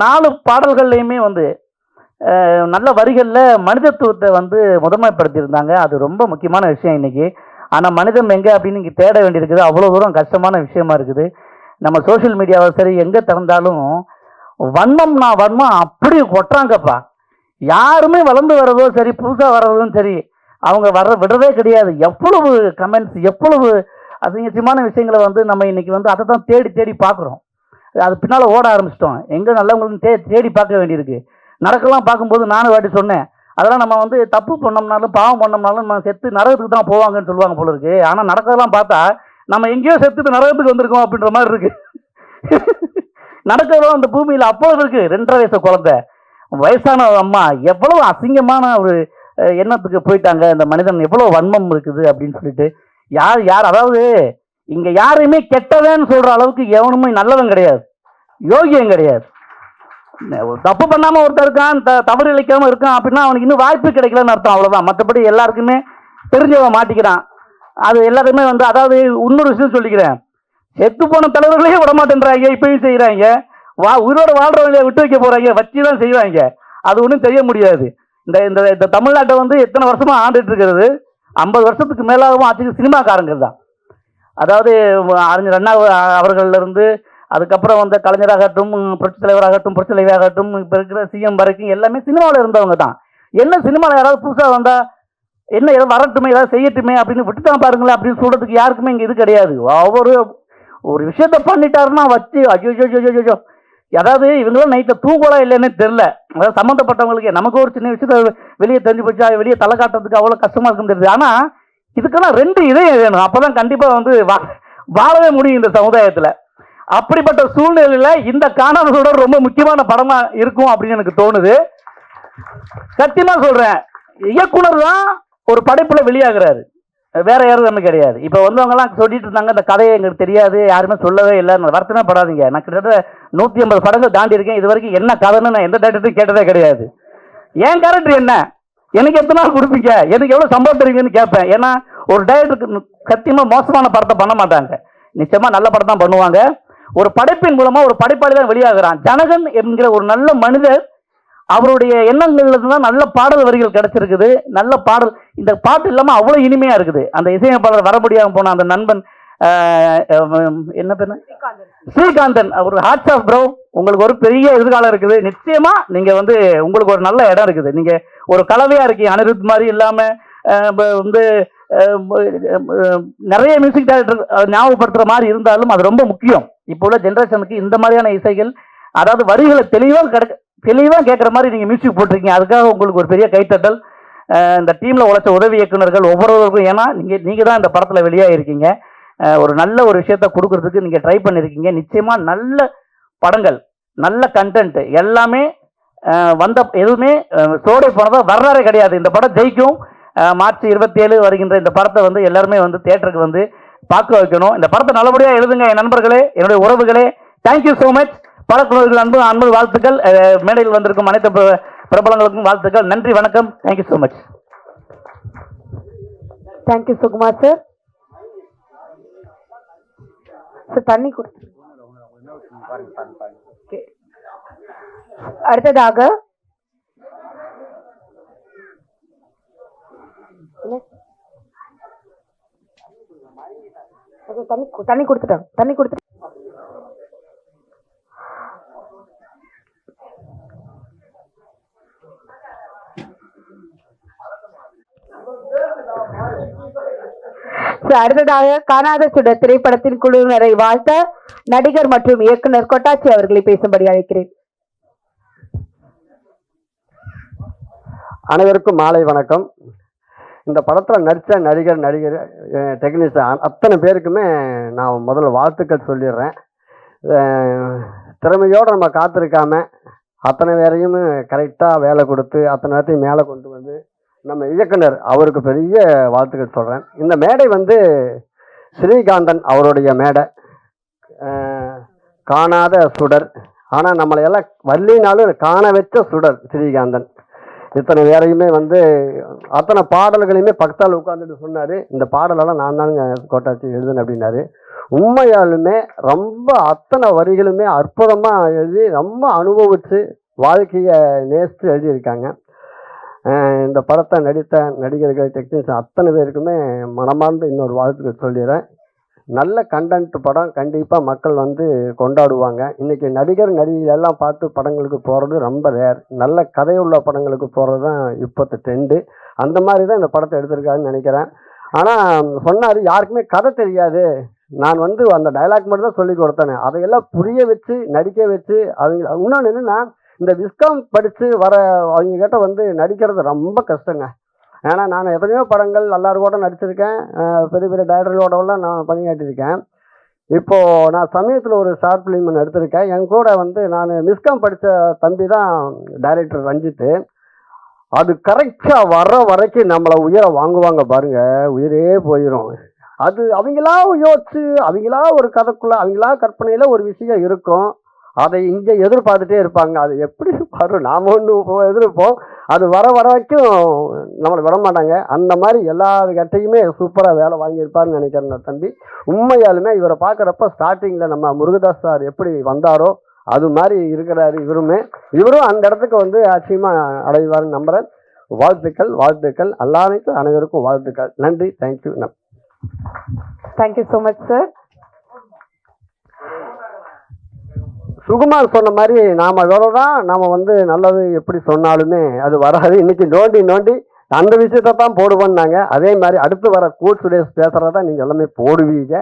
Speaker 3: 4 பாடல்கள்லையுமே வந்து நல்ல வரிகளில் மனிதத்துவத்தை வந்து முதன்மைப்படுத்தியிருந்தாங்க. அது ரொம்ப முக்கியமான விஷயம் இன்னைக்கு. ஆனால் மனிதம் எங்கே அப்படின்னு இங்கே தேட வேண்டியிருக்குது. அவ்வளோ தூரம் கஷ்டமான விஷயமா இருக்குது. நம்ம சோஷியல் மீடியாவை சரி எங்கே திறந்தாலும் வன்மம்னா வன்மம் அப்படி கொட்டுறாங்கப்பா. யாருமே வளர்ந்து வர்றதோ சரி புதுசாக வர்றதும் சரி அவங்க விடுறதே கிடையாது. எவ்வளவு கமெண்ட்ஸ், எவ்வளவு அசிங்கமான விஷயங்களை வந்து நம்ம இன்னைக்கு வந்து அதை தான் தேடி பார்க்குறோம். அது பின்னால் ஓட ஆரம்பிச்சிட்டோம். எங்கே நல்லவங்களும் தேடி பார்க்க வேண்டியிருக்கு. நடக்கலாம் பார்க்கும்போது நானும் வாட்டி சொன்னேன், அதெல்லாம் நம்ம வந்து தப்பு பண்ணோம்னாலும் பாவம் பண்ணோம்னாலும் நம்ம செத்து நரகத்துக்கு தான் போவாங்கன்னு சொல்லுவாங்க போல இருக்கு. ஆனால் நடக்கிறதெல்லாம் பார்த்தா நம்ம எங்கேயோ செத்துட்டு நரகத்துக்கு வந்திருக்கோம் அப்படின்ற மாதிரி இருக்கு. நடக்கிறதெல்லாம் அந்த பூமியில் அப்போது இருக்கு. 2.5 வயசு குழந்தை, வயசான அம்மா எவ்வளவு அசிங்கமான ஒரு எண்ணத்துக்கு போயிட்டாங்க. இந்த மனிதன் எவ்வளவு வன்மம் இருக்குது அப்படின்னு சொல்லிட்டு யார் அதாவது இங்க யாரையுமே கெட்டவன்னு சொல்ற அளவுக்கு எவனுமே நல்லவன் கிடையாது, யோகியம் கிடையாது. தப்பு பண்ணாம ஒருத்தர் இருக்கான், தவறு இழைக்காம இருக்கான் அப்படின்னா அவனுக்கு இன்னும் வாய்ப்பு கிடைக்கலன்னு அர்த்தம், அவ்வளவுதான். மற்றபடி எல்லாருக்குமே தெரிஞ்சவன் மாட்டிக்கிறான். அது எல்லாருமே வந்து அதாவது இன்னொரு விஷயம் சொல்லிக்கிறேன், செத்து போன தலைவர்களே விட மாட்டேன்றாங்க, இப்பயும் செய்யறாங்க. உயிரோட வாழ்றவங்க விட்டு வைக்க போறாங்க, வச்சுதான் செய்வாங்க. அது ஒன்றும் செய்ய முடியாது. இந்த தமிழ்நாட்டை வந்து எத்தனை வருஷமா ஆண்டுட்டு இருக்கிறது, 50 வருஷத்துக்கு மேலாகவும் ஆட்சிக்கு சினிமாக்காரங்கள் தான். அதாவது அறிஞர் அண்ணா அவர்கள்ல இருந்து அதுக்கப்புறம் வந்து கலைஞராகட்டும், புரட்சி தலைவராகட்டும், புரட்சி தலைவியாகட்டும், இப்போ இருக்கிற சிஎம் வரைக்கும் எல்லாமே சினிமாவில் இருந்தவங்க தான். என்ன சினிமாவில் யாராவது புதுசாக வந்தா என்ன ஏதாவது வரட்டுமே, ஏதாவது செய்யட்டுமே அப்படின்னு விட்டுதான் பாருங்களேன் அப்படின்னு சொல்றதுக்கு யாருக்குமே இங்கே இது கிடையாது. ஒரு விஷயத்த பண்ணிட்டாருன்னா வச்சு ஐயோ. அதாவது இவங்களும் நைட்டில் தூங்கலாம் இல்லைன்னு தெரியல. அதாவது சம்மந்தப்பட்டவங்களுக்கு நமக்கு ஒரு சின்ன விஷயத்த வெளியே தெரிஞ்சு போச்சா, வெளியே தலை காட்டுறதுக்கு அவ்வளோ கஷ்டமா இருக்கும் தெரியுது. ஆனால் இதுக்கெல்லாம் 2 இதயம் வேணும், அப்பதான் கண்டிப்பாக வந்து வாழவே முடியும் இந்த சமுதாயத்தில். அப்படிப்பட்ட சூழ்நிலையில இந்த காணாத சுடர் ரொம்ப முக்கியமான படமா இருக்கும் அப்படின்னு எனக்கு தோணுது. சத்தியமா சொல்றேன், இயக்குனர் தான் ஒரு படைப்புல வெளியாகிறாரு, வேற யாரும் நமக்கு கிடையாது. இப்ப வந்தவங்க எல்லாம் சொல்லிட்டு இருந்தாங்க இந்த கதையை எங்களுக்கு தெரியாது, யாருமே சொல்லவே இல்லை. வருத்தமே படாதீங்க, நான் கிட்டத்தட்ட 150 படங்கள் தாண்டி இருக்கேன். இது வரைக்கும் என்ன கதைன்னு நான் எந்த டேரக்டரையும் கேட்டதே கிடையாது. என் கேரக்டர் என்ன, எனக்கு எத்தனை நாள் கொடுப்பீங்க, எனக்கு எவ்வளவு சம்பளம் தருவீங்கன்னு கேட்பேன். ஏன்னா ஒரு டைரக்டருக்கு சத்தியமா மோசமான படத்தை பண்ண மாட்டாங்க, நிச்சயமா நல்ல படம் தான் பண்ணுவாங்க. ஒரு படைப்பின் மூலமா ஒரு படைப்பாளி தான் வெளியாகிறான். ஜனகன் என்கிற ஒரு நல்ல மனிதர், அவருடைய எண்ணங்கள்ல தான் நல்ல பாடல் வரிகள் கிடைச்சிருக்குது. நல்ல பாடல், இந்த பாட்டு இல்லாம அவ்வளவு இனிமையா இருக்குது. அந்த இசையமைப்பாளர் வர முடியாம போன அந்த நண்பன் என்ன பேரு, ஸ்ரீகாந்தன், ஒரு ஹாட்ஸ் ஆஃப் ப்ரோ, உங்களுக்கு ஒரு பெரிய எதிர்காலம் இருக்குது. நிச்சயமா நீங்க வந்து உங்களுக்கு ஒரு நல்ல இடம் இருக்குது. நீங்க ஒரு கலவையா இருக்கீங்க, அனிருத் மாதிரி இல்லாம வந்து நிறைய மியூசிக் டைரக்டர் ஞாபகப்படுத்துற மாதிரி இருந்தாலும் அது ரொம்ப முக்கியம். இப்போ உள்ள ஜென்ரேஷனுக்கு இந்த மாதிரியான இசைகள், அதாவது வரிகளை தெளிவா கேட்குற மாதிரி நீங்க மியூசிக் போட்டிருக்கீங்க. அதுக்காக உங்களுக்கு ஒரு பெரிய கைத்தட்டல். இந்த டீம்ல உழைச்ச உதவி இயக்குநர்கள் ஒவ்வொருவருக்கும், ஏன்னா நீங்க தான் இந்த படத்துல வெளியாக இருக்கீங்க.
Speaker 8: ஒரு நல்ல ஒரு விஷயத்த கொடுக்கறதுக்கு நீங்கள் ட்ரை பண்ணியிருக்கீங்க. நிச்சயமாக நல்ல படங்கள், நல்ல கண்டென்ட் எல்லாமே வந்த எதுவுமே சோடை போனதாக வரலாறே கிடையாது. இந்த படம் ஜெயிக்கும். மார்ச் 27 வருகின்ற இந்த படத்தை வந்து எல்லாருமே வந்து தியேட்டருக்கு வந்து பார்க்க வைக்கணும். இந்த படத்தை நல்லபடியாக எழுதுங்க என் நண்பர்களே, என்னுடைய உறவுகளே. Thank you so much. படக்குழுவிற்கு அன்பு வாழ்த்துக்கள். மேடையில் வந்திருக்கும் அனைத்து பிரபலங்களுக்கும் வாழ்த்துக்கள். நன்றி, வணக்கம். Thank you so much.
Speaker 2: Thank you Sukumar sir. Sir தண்ணி கொடுத்து. அடுத்ததாக தண்ணி கொடுத்துட்டாங்க. தண்ணி கொடுத்துட்டு அடுத்ததாக காணாத சுடர் திரைப்படத்தின் குழுவினரை வாழ்த்த நடிகர் மற்றும் இயக்குனர் கொட்டாச்சி அவர்களை பேசும்படி அழைக்கிறேன்.
Speaker 3: அனைவருக்கும் மாலை வணக்கம். இந்த படத்தில் நடித்த நடிகர் டெக்னீஷியன் அத்தனை பேருக்குமே நான் முதல்ல வாழ்த்துக்கள் சொல்லிடுறேன். திறமையோடு நம்ம காத்திருக்காம அத்தனை பேரையும் கரெக்டாக வேலை கொடுத்து அத்தனை நேரத்தையும் மேலே கொண்டு வந்து நம்ம இயக்குனர் அவருக்கு பெரிய வாழ்த்துக்கள் சொல்கிறேன். இந்த மேடை வந்து ஸ்ரீகாந்தன் அவருடைய மேடை. காணாத சுடர், ஆனால் நம்மளையெல்லாம் வள்ளினாலும் காண வச்ச சுடர் ஸ்ரீகாந்தன். இத்தனை பேரையுமே வந்து அத்தனை பாடல்களையுமே பக்கத்தால் உட்காந்துட்டு சொன்னார், இந்த பாடலெல்லாம் நான் தானுங்க கோட்டாச்சி எழுதுனேன் அப்படின்னாரு. உண்மையாலுமே ரொம்ப அத்தனை வரிகளுமே அற்புதமாக எழுதி ரொம்ப அனுபவித்து வாழ்க்கையை நேசித்து எழுதியிருக்காங்க. இந்த படத்தை நடித்த நடிகர்கள் டெக்னீஷியன் அத்தனை பேருக்குமே மனமார்ந்து இன்னொரு வாழ்த்துக்கள் சொல்லிடுறேன். நல்ல கண்டென்ட் படம் கண்டிப்பாக மக்கள் வந்து கொண்டாடுவாங்க. இன்றைக்கி நடிகர் நடிகைகளெல்லாம் பார்த்து படங்களுக்கு போகிறது ரொம்ப ரேர். நல்ல கதையுள்ள படங்களுக்கு போகிறது தான் இப்போத்த ட்ரெண்டு. அந்த மாதிரி தான் இந்த படத்தை எடுத்திருக்காருன்னு நினைக்கிறேன். ஆனால் சொன்னார், யாருக்குமே கதை தெரியாது, நான் வந்து அந்த டைலாக் மட்டும் தான் சொல்லி கொடுத்தேன், அதையெல்லாம் புரிய வச்சு நடிக்க வச்சு அவங்க. இன்னொன்று என்னென்னா, இந்த விஸ்காம் படித்து வர அவங்க கிட்ட வந்து நடிக்கிறது ரொம்ப கஷ்டங்க. ஏன்னா நான் எத்தனையோ படங்கள் எல்லாரும் கூட நடிச்சிருக்கேன், பெரிய பெரிய டைரக்டரோடலாம் நான் பணியாற்றிருக்கேன். இப்போது நான் சமயத்தில் ஒரு ஷார்ட் ஃபிலிம் ஒன்று எடுத்திருக்கேன். என் கூட வந்து நான் விஸ்காம் படித்த தம்பி தான் டைரக்டர் ரஞ்சித்து. அது கரெக்டாக வர்ற வரைக்கும் நம்மளை உயிரை வாங்குவாங்க பாருங்கள், உயிரே போயிடும். அது அவங்களா யோசிச்சு அவங்களா ஒரு கதைக்குள்ளே அவங்களா கற்பனையில் ஒரு விஷயம் இருக்கும், அதை இங்கே எதிர்பார்த்துட்டே இருப்பாங்க. அது எப்படி வரும், நாம் ஒன்று எதிர்ப்போம், அது வர வரைக்கும் நம்மளை விட மாட்டாங்க. அந்த மாதிரி எல்லாருக்கிட்டையுமே சூப்பராக வேலை வாங்கியிருப்பாருன்னு நினைக்கிறேன் தம்பி. உண்மையாலுமே இவரை பார்க்குறப்ப ஸ்டார்டிங்கில் நம்ம முருகதாஸ் சார் எப்படி வந்தாரோ அது மாதிரி இருக்கிறாரு இவரும் அந்த இடத்துக்கு வந்து ஆச்சரியமாக அடைவார்னு நம்புகிறேன். வாழ்த்துக்கள் அனைவருக்கும் வாழ்த்துக்கள். நன்றி. Thank you.
Speaker 2: Thank you so much sir.
Speaker 3: Sukumar சொன்ன மாதிரி நாம் எவ்வளோதான் நாம் வந்து நல்லது எப்படி சொன்னாலுமே அது வராது. இன்னைக்கு நோண்டி அந்த விஷயத்தை தான் போடுவோன்னாங்க. அதே மாதிரி அடுத்து வர கூட் சுரேஷ் பேசுகிறதா நீங்கள் எல்லாமே போடுவீங்க.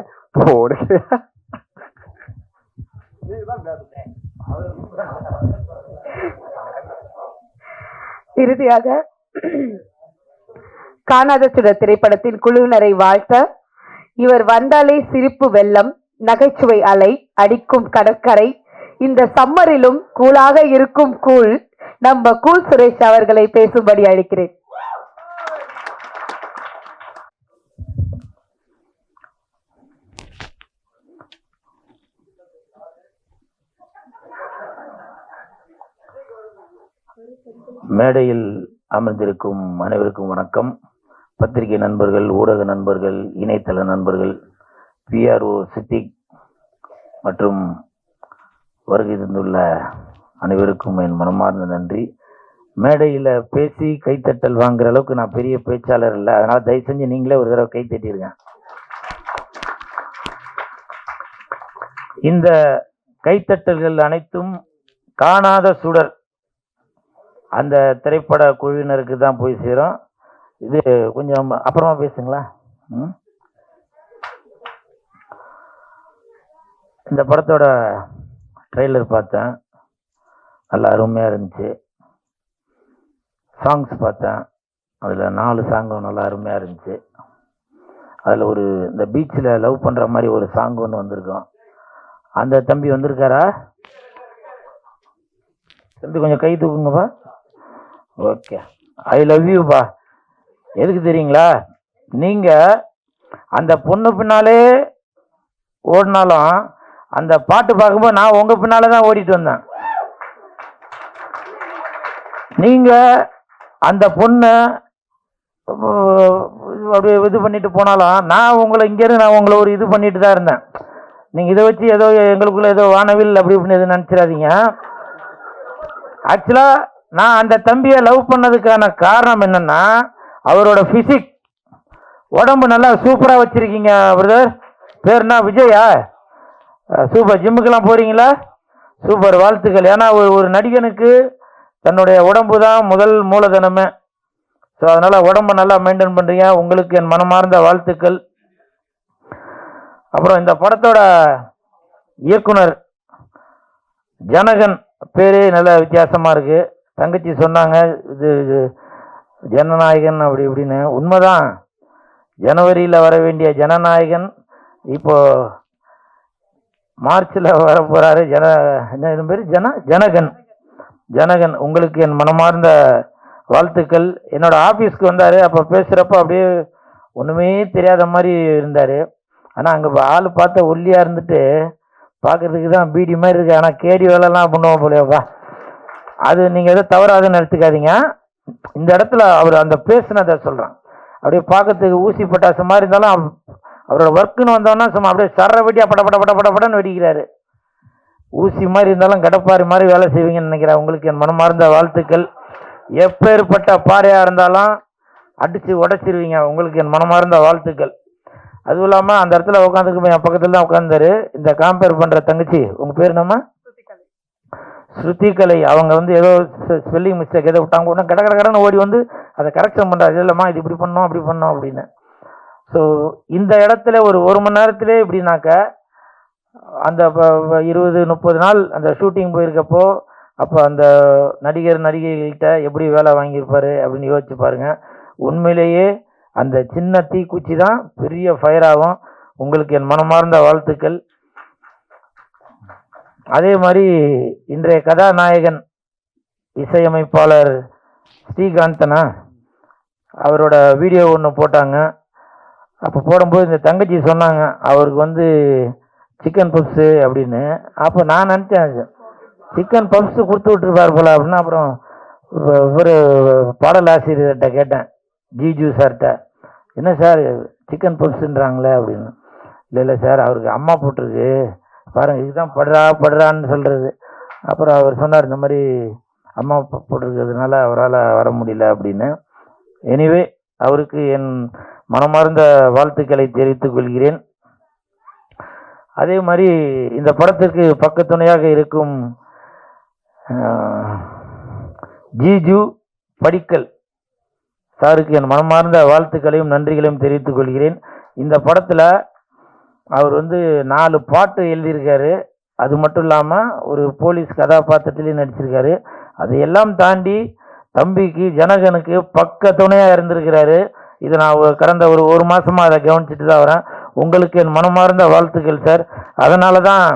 Speaker 2: இறுதியாக காணாத சுடர் திரைப்படத்தின் குழுவினரை வாழ்த்த இவர் வந்தாலே சிரிப்பு வெள்ளம், நகைச்சுவை அலை அடிக்கும் கடற்கரை, இந்த சம்மரிலும் கூலாக இருக்கும் கூழ், நம்ம கூல் சுரேஷ் அவர்களை பேசும்படி அழைக்கிறேன்.
Speaker 1: மேடையில் அமர்ந்திருக்கும் அனைவருக்கும் வணக்கம். பத்திரிகை நண்பர்கள், ஊடக நண்பர்கள், இணையதள நண்பர்கள், PRO சித்திக் மற்றும் வருகை தந்துள்ள அனைவருக்கும் என் மனமார்ந்த நன்றி. மேடையில் பேசி கைத்தட்டல் வாங்குற அளவுக்கு நான் பெரிய பேச்சாளர் இல்லை, அதனால் தயவு செஞ்சு நீங்களே ஒரு தடவை கை தட்டிடுங்க. இந்த கைத்தட்டல்கள் அனைத்தும் காணாத சுடர் அந்த திரைப்பட குழுவினருக்கு தான் போய் சேரும். இது கொஞ்சம் அப்புறமா பேசுங்களா. இந்த படத்தோட ட்ரெய்லர் பார்த்தேன், நல்லா அருமையாக இருந்துச்சு. சாங்ஸ் பார்த்தேன், அதில் 4 சாங்கும் நல்லா அருமையாக இருந்துச்சு. அதில் ஒரு இந்த பீச்சில் லவ் பண்ணுற மாதிரி ஒரு சாங் ஒன்று வந்திருக்கோம். அந்த தம்பி வந்திருக்காரா? தம்பி கொஞ்சம் கை தூக்குங்கப்பா. Okay, I love யூப்பா. எதுக்கு தெரியுங்களா? நீங்கள் அந்த பொண்ணு பின்னாலே ஓடினாலும் அந்த பாட்டு பார்க்கும்போது நான் உங்கள் பின்னாலே தான் ஓடிட்டு வந்தேன். நீங்கள் அந்த பொண்ணை அப்படியே இது பண்ணிட்டு போனாலும் நான் உங்களை இங்கேருந்து நான் உங்களை ஒரு இது பண்ணிட்டு தான் இருந்தேன். நீங்கள் இதை வச்சு ஏதோ எங்களுக்குள்ள ஏதோ வானவில் அப்படி இப்படின்னு எதுவும் நினச்சிடாதீங்க. ஆக்சுவலாக நான் அந்த தம்பியை லவ் பண்ணதுக்கான காரணம் என்னன்னா, அவரோட ஃபிசிக், உடம்பு நல்லா சூப்பராக வச்சிருக்கீங்க பிரதர். பேர்னா விஜயா? சூப்பர். ஜிம்முக்கெல்லாம் போறீங்களா? சூப்பர், வாழ்த்துக்கள். ஏன்னா ஒரு நடிகனுக்கு தன்னுடைய உடம்பு தான் முதல் மூலதனமே. ஸோ அதனால் உடம்பை நல்லா மெயின்டைன் பண்ணுறீங்க, உங்களுக்கு என் மனமார்ந்த வாழ்த்துக்கள். அப்புறம் இந்த படத்தோட இயக்குனர் ஜனகன் பேரே நல்ல வித்தியாசமாக இருக்குது. தங்கச்சி சொன்னாங்க இது ஜனநாயகன் அப்படி இப்படின்னு. உண்மைதான், ஜனவரியில் வர வேண்டிய ஜனநாயகன் இப்போ மார்ச்சில் வர போகிறாரு. என்ன பேர்? ஜனகன். ஜனகன், உங்களுக்கு என் மனமார்ந்த வாழ்த்துக்கள். என்னோட ஆஃபீஸ்க்கு வந்தார். அப்போ பேசுகிறப்ப அப்படியே ஒன்றுமே தெரியாத மாதிரி இருந்தார். ஆனால் அங்கே ஆள் பார்த்த ஒல்லியாக இருந்துட்டு பார்க்குறதுக்கு தான் பீடி மாதிரி இருக்குது. ஆனால் கேடி வேலைலாம் பண்ணுவோம் போலையாப்பா. அது நீங்கள் எதோ தவறாதுன்னு எடுத்துக்காதீங்க. இந்த இடத்துல அவர் அந்த பேசுனதை சொல்கிறேன். அப்படியே பார்க்கறதுக்கு ஊசி பட்டாசு மாதிரி இருந்தாலும் அவரோட ஒர்க்குன்னு வந்தோன்னா சும்மா அப்படியே சர வெட்டியாக படப்படன்னு வெடிக்கிறாரு. ஊசி மாதிரி இருந்தாலும் கடப்பாரி மாதிரி வேலை செய்வீங்கன்னு நினைக்கிறேன். உங்களுக்கு என் மனமார்ந்த வாழ்த்துக்கள். எப்பேற்பட்ட பாறையாக இருந்தாலும் அடித்து உடைச்சிருவீங்க. உங்களுக்கு என் மனமார்ந்த வாழ்த்துக்கள். அதுவும் இல்லாமல் அந்த இடத்துல உட்காந்துக்கு என் பக்கத்தில் தான் உட்காந்துரு இந்த கம்பேர் பண்ணுற தங்கச்சி. உங்கள் பேர் என்னம்மா? ஸ்ருதிகலை. அவங்க வந்து ஏதோ ஸ்பெல்லிங் மிஸ்டேக் ஏதோ விட்டாங்க. உடனே கடன்னு ஓடி வந்து அதை கரெக்ஷன் பண்ணுறாரு. இல்லைம்மா இது இப்படி பண்ணோம் அப்படி பண்ணோம் அப்படின்னு. ஸோ இந்த இடத்துல ஒரு மணி நேரத்திலே இப்படின்னாக்க அந்த 20-30 நாள் அந்த ஷூட்டிங் போயிருக்கப்போ அப்போ அந்த நடிகைகிட்ட எப்படி வேலை வாங்கியிருப்பாரு அப்படின்னு யோசிச்சு பாருங்க. உண்மையிலேயே அந்த சின்ன தீக்குச்சி தான் பெரிய ஃபயர் ஆகும். உங்களுக்கு என் மனமார்ந்த வாழ்த்துக்கள். அதே மாதிரி இன்றைய கதாநாயகன் இசையமைப்பாளர் ஸ்ரீகாந்தனா அவரோட வீடியோ ஒன்று போட்டாங்க. அப்போ போடும்போது இந்த தங்கச்சி சொன்னாங்க அவருக்கு வந்து சிக்கன் பப்ஸு அப்படின்னு. அப்போ நான் நினச்சேன் சிக்கன் பப்ஸு கொடுத்து விட்டுருப்பார் போல அப்படின்னா. அப்புறம் ஒரு பாடலாசிரியர்கிட்ட கேட்டேன், ஜிஜு சார்கிட்ட, என்ன சார் சிக்கன் பப்ஸுன்றாங்களே அப்படின்னு. இல்லை சார் அவருக்கு அம்மா போட்டிருக்கு பாருங்க, இதுதான் படுறான்னு சொல்கிறது. அப்புறம் அவர் சொன்னார் இந்த மாதிரி அம்மா போட்டிருக்கிறதுனால அவரால் வர முடியல அப்படின்னு. எனிவே அவருக்கு என் மனமார்ந்த வாழ்த்துக்களை தெரிவித்துக் கொள்கிறேன். அதே மாதிரி இந்த படத்திற்கு பக்கத்துணையாக இருக்கும் ஜிஜு படிக்கல் சாருக்கு என் மனமார்ந்த வாழ்த்துக்களையும் நன்றிகளையும் தெரிவித்துக் கொள்கிறேன். இந்த படத்தில் அவர் வந்து 4 பாட்டு எழுதியிருக்காரு. அது மட்டும் இல்லாமல் ஒரு போலீஸ் கதாபாத்திரத்திலையும் நடிச்சிருக்காரு. அதையெல்லாம் தாண்டி தம்பிக்கு ஜனகனுக்கு பக்க துணையாக இருந்திருக்கிறாரு. இதை நான் கடந்த ஒரு மாதமாக அதை கவனிச்சுட்டு தான் வரேன். உங்களுக்கு என் மனமார்ந்த வாழ்த்துக்கள் சார். அதனால தான்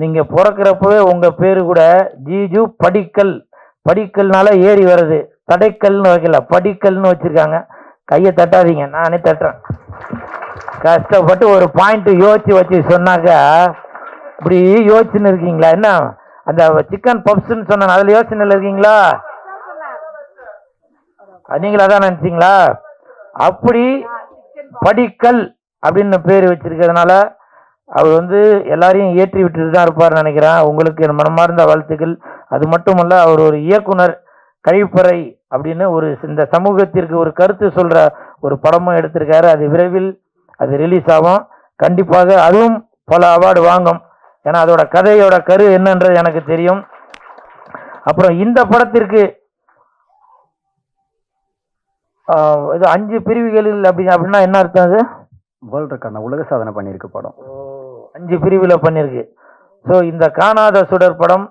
Speaker 1: நீங்கள் பிறக்கிறப்பவே உங்கள் பேர் கூட ஜிஜு படிக்கல், படிக்கல்னால ஏறி வருது, தடைக்கல்னு வைக்கல, படிக்கல்னு வச்சுருக்காங்க. கையை தட்டாதீங்க, நானே தட்டுறேன். கஷ்டப்பட்டு ஒரு பாயிண்ட் யோசிச்சு வச்சு சொன்னாக்க இப்படி யோசிச்சுன்னு இருக்கீங்களா? என்ன அந்த சிக்கன் பப்ஸ்ன்னு சொன்ன அதில் யோசனையில் இருக்கீங்களா? நீங்களா தான் நினைச்சீங்களா? அப்படி படிக்கல் அப்படின்னு பேர் வச்சிருக்கிறதுனால அவர் வந்து எல்லாரையும் ஏற்றி விட்டுட்டு தான் இருப்பார்னு நினைக்கிறேன். உங்களுக்கு என் மனமார்ந்த வாழ்த்துக்கள். அது மட்டுமல்ல, அவர் ஒரு இயக்குனர், கழிப்பறை அப்படின்னு இந்த சமூகத்திற்கு ஒரு கருத்து சொல்ற ஒரு படமும் எடுத்திருக்காரு. அது விரைவில் அது ரிலீஸ் ஆகும். கண்டிப்பாக அதுவும் பல அவார்டு வாங்கும். ஏன்னா அதோட கதையோட கரு என்னன்றது எனக்கு தெரியும். அப்புறம் இந்த படத்திற்கு இது 5 பிரிவுகளில் அப்படின்னா என்ன அர்த்தம்? அது
Speaker 3: வேர்ல்ட் ரெக்கார்ட், உலக சாதனை பண்ணியிருக்கு படம்.
Speaker 1: 5 பிரிவில் பண்ணியிருக்கு. ஸோ இந்த காணாத சுடர் படம்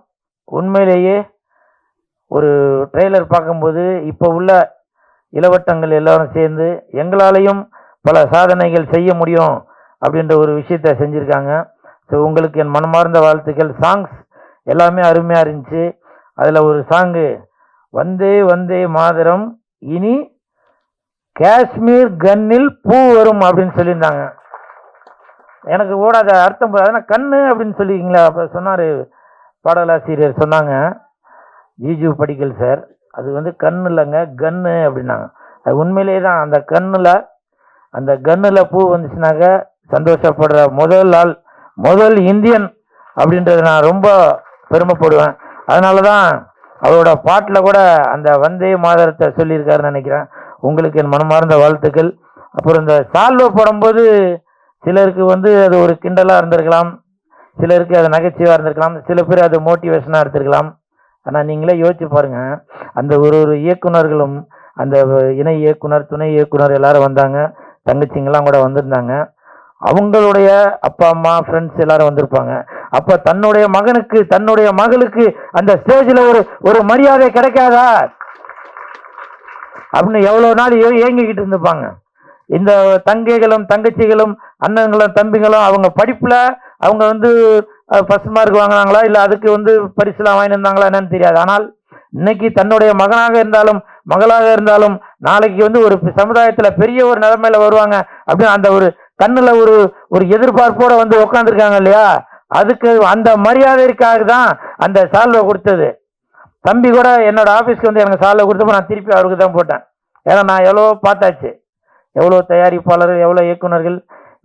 Speaker 1: உண்மையிலேயே ஒரு ட்ரெய்லர் பார்க்கும்போது இப்போ உள்ள இளவட்டங்கள் எல்லாரும் சேர்ந்து எங்களாலையும் பல சாதனைகள் செய்ய முடியும் அப்படின்ற ஒரு விஷயத்த செஞ்சுருக்காங்க. ஸோ உங்களுக்கு என் மனமார்ந்த வாழ்த்துக்கள். சாங்ஸ் எல்லாமே அருமையாக இருந்துச்சு. அதில் ஒரு சாங்கு வந்தே வந்தே மாதரம் இனி காஷ்மீர் கன்னில் பூ வரும் அப்படின்னு சொல்லியிருந்தாங்க. எனக்கு கூட அதை அர்த்தம் அதனால் கண்ணு அப்படின்னு சொல்லிக்கிங்களா அப்போ சொன்னார் பாடலாசிரியர் சொன்னாங்க ஜிஜு படிக்கல் சார், அது வந்து கண்ணு இல்லைங்க கன்னு அப்படின்னாங்க. அது உண்மையிலே தான் அந்த கன்னில் பூ வந்துச்சுனாக்க சந்தோஷப்படுற முதல் ஆள், முதல் இந்தியன் அப்படின்றத நான் ரொம்ப பெருமைப்படுவேன். அதனால தான் அவரோட பாட்டில் கூட அந்த வந்தே மாதரத்தை சொல்லியிருக்காருன்னு நினைக்கிறேன். உங்களுக்கு என் மனமார்ந்த வாழ்த்துக்கள். அப்புறம் இந்த சால்வை போடும்போது சிலருக்கு வந்து அது ஒரு கிண்டலாக இருந்திருக்கலாம், சிலருக்கு அது நகைச்சுவாக இருந்திருக்கலாம், சில பேர் அது மோட்டிவேஷனாக எடுத்திருக்கலாம். ஆனால் நீங்களே யோசிச்சு பாருங்க, அந்த ஒரு இயக்குனர்களும் அந்த இணை இயக்குனர் துணை இயக்குனர் எல்லாரும் வந்தாங்க, தங்கச்சிங்கெல்லாம் கூட வந்திருந்தாங்க. அவங்களுடைய அப்பா அம்மா ஃப்ரெண்ட்ஸ் எல்லாரும் வந்திருப்பாங்க. அப்ப தன்னுடைய மகனுக்கு தன்னுடைய மகளுக்கு அந்த ஸ்டேஜில் ஒரு மரியாதை கிடைக்காதா அப்படின்னு எவ்வளவு நாள் ஏங்கிக்கிட்டு இருந்திருப்பாங்க. இந்த தங்கைகளும் தங்கச்சிகளும் அண்ணன்களும் தம்பிகளும் அவங்க படிப்புல அவங்க வந்து ஃபர்ஸ்ட் மார்க் வாங்கினாங்களா இல்லை அதுக்கு வந்து பரிசுலாம் வாங்கியிருந்தாங்களா என்னன்னு தெரியாது. ஆனால் இன்னைக்கு தன்னுடைய மகனாக இருந்தாலும் மகளாக இருந்தாலும் நாளைக்கு வந்து ஒரு சமுதாயத்துல பெரிய ஒரு நிலைமையில வருவாங்க அப்படின்னு அந்த ஒரு கண்ணுல ஒரு எதிர்பார்ப்போட வந்து உட்காந்துருக்காங்க இல்லையா, அதுக்கு அந்த மரியாதைக்காக தான் அந்த சால்வை கொடுத்தது. தம்பி கூட என்னோட ஆஃபீஸ்க்கு வந்து எனக்கு சால்வை கொடுத்தப்போ நான் திருப்பி அவருக்கு தான் போட்டேன். ஏன்னா நான் எவ்வளோ பார்த்தாச்சு, எவ்வளோ தயாரிப்பாளர்கள், எவ்வளோ இயக்குனர்கள்.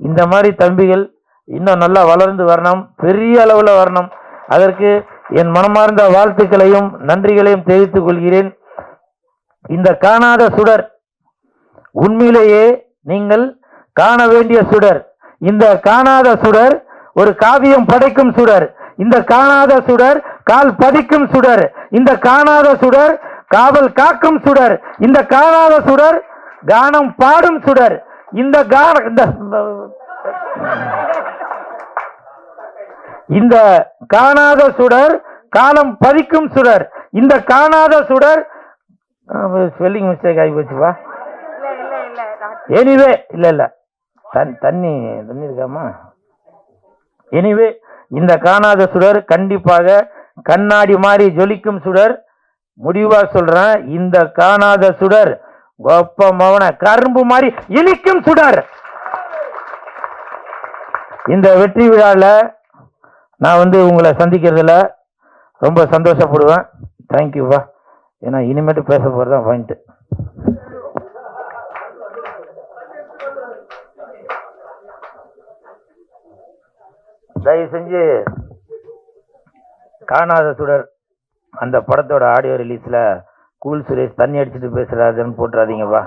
Speaker 1: இந்த மாதிரி தம்பிகள் இன்னும் நல்லா வளர்ந்து வரணும், பெரிய அளவில் வரணும். அதற்கு என் மனமார்ந்த வாழ்த்துக்களையும் நன்றிகளையும் தெரிவித்துக் கொள்கிறேன். இந்த காணாத சுடர் உண்மையிலேயே நீங்கள் காண வேண்டிய சுடர். இந்த காணாத சுடர் ஒரு காவியம் படைக்கும் சுடர். இந்த காணாத சுடர் கால் பதிக்கும் சுடர். இந்த காணாத சுடர் காவல் காக்கும் சுடர். இந்த காணாத சுடர் கானம் பாடும் சுடர். இந்த காணாத சுடர் காலம் பதிக்கும் சுடர். இந்த காணாத சுடர் ஸ்பெல்லிங் மிஸ்டேக் ஆகி போச்சுப்பா. எனிவே இல்ல தண்ணி இருக்காமா. எனிவே இந்த காணாத சுடர் கண்டிப்பாக கண்ணாடி மாதிரி ஜொலிக்கும் சுடர். முடிவா சொல்றேன், இந்த காணாத சுடர் கோப்ப மவன கரும்பு மாதிரி இனிக்கும் சுடர். இந்த வெற்றி விழால நான் வந்து உங்களை சந்திக்கிறதுல ரொம்ப சந்தோஷப்படுவேன். தேங்க்யூப்பா. ஏன்னா இனிமேட்டு பேச போறதுதான் பாயிண்ட். தயவு செஞ்சு காணாத சுடர் அந்த படத்தோட ஆடியோ ரிலீஸ்ல கூல் சுரேஷ் தண்ணி அடிச்சுட்டு பேசுறாருன்னு போட்டுறாதீங்கப்பா.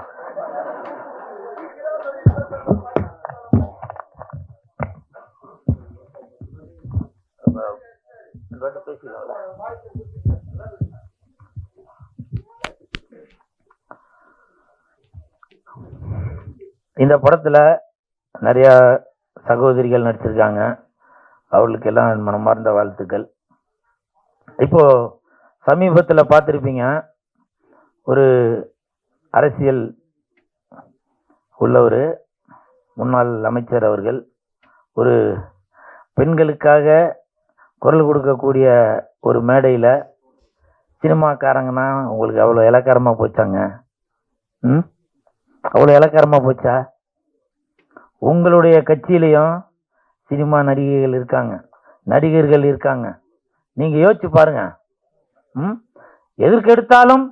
Speaker 1: இந்த படத்துல நிறைய சகோதரிகள் நடிச்சிருக்காங்க, அவர்களுக்கு எல்லாம் மனமார்ந்த வாழ்த்துக்கள். இப்போ சமீபத்தில் பார்த்துருப்பீங்க, ஒரு அரசியல் உள்ள ஒரு முன்னாள் அமைச்சர் அவர்கள் ஒரு பெண்களுக்காக குரல் கொடுக்கக்கூடிய ஒரு மேடையில் சினிமாக்காரங்கன்னா உங்களுக்கு அவ்வளோ இலக்காரமாக போச்சாங்க. அவ்வளோ இலக்காரமாக போச்சா? உங்களுடைய கட்சியிலையும் சினிமா நடிகைகள் இருக்காங்க, நடிகர்கள் இருக்காங்க. நீங்க யோசிச்சு பாருங்க. எதற்கெடுத்தாலும்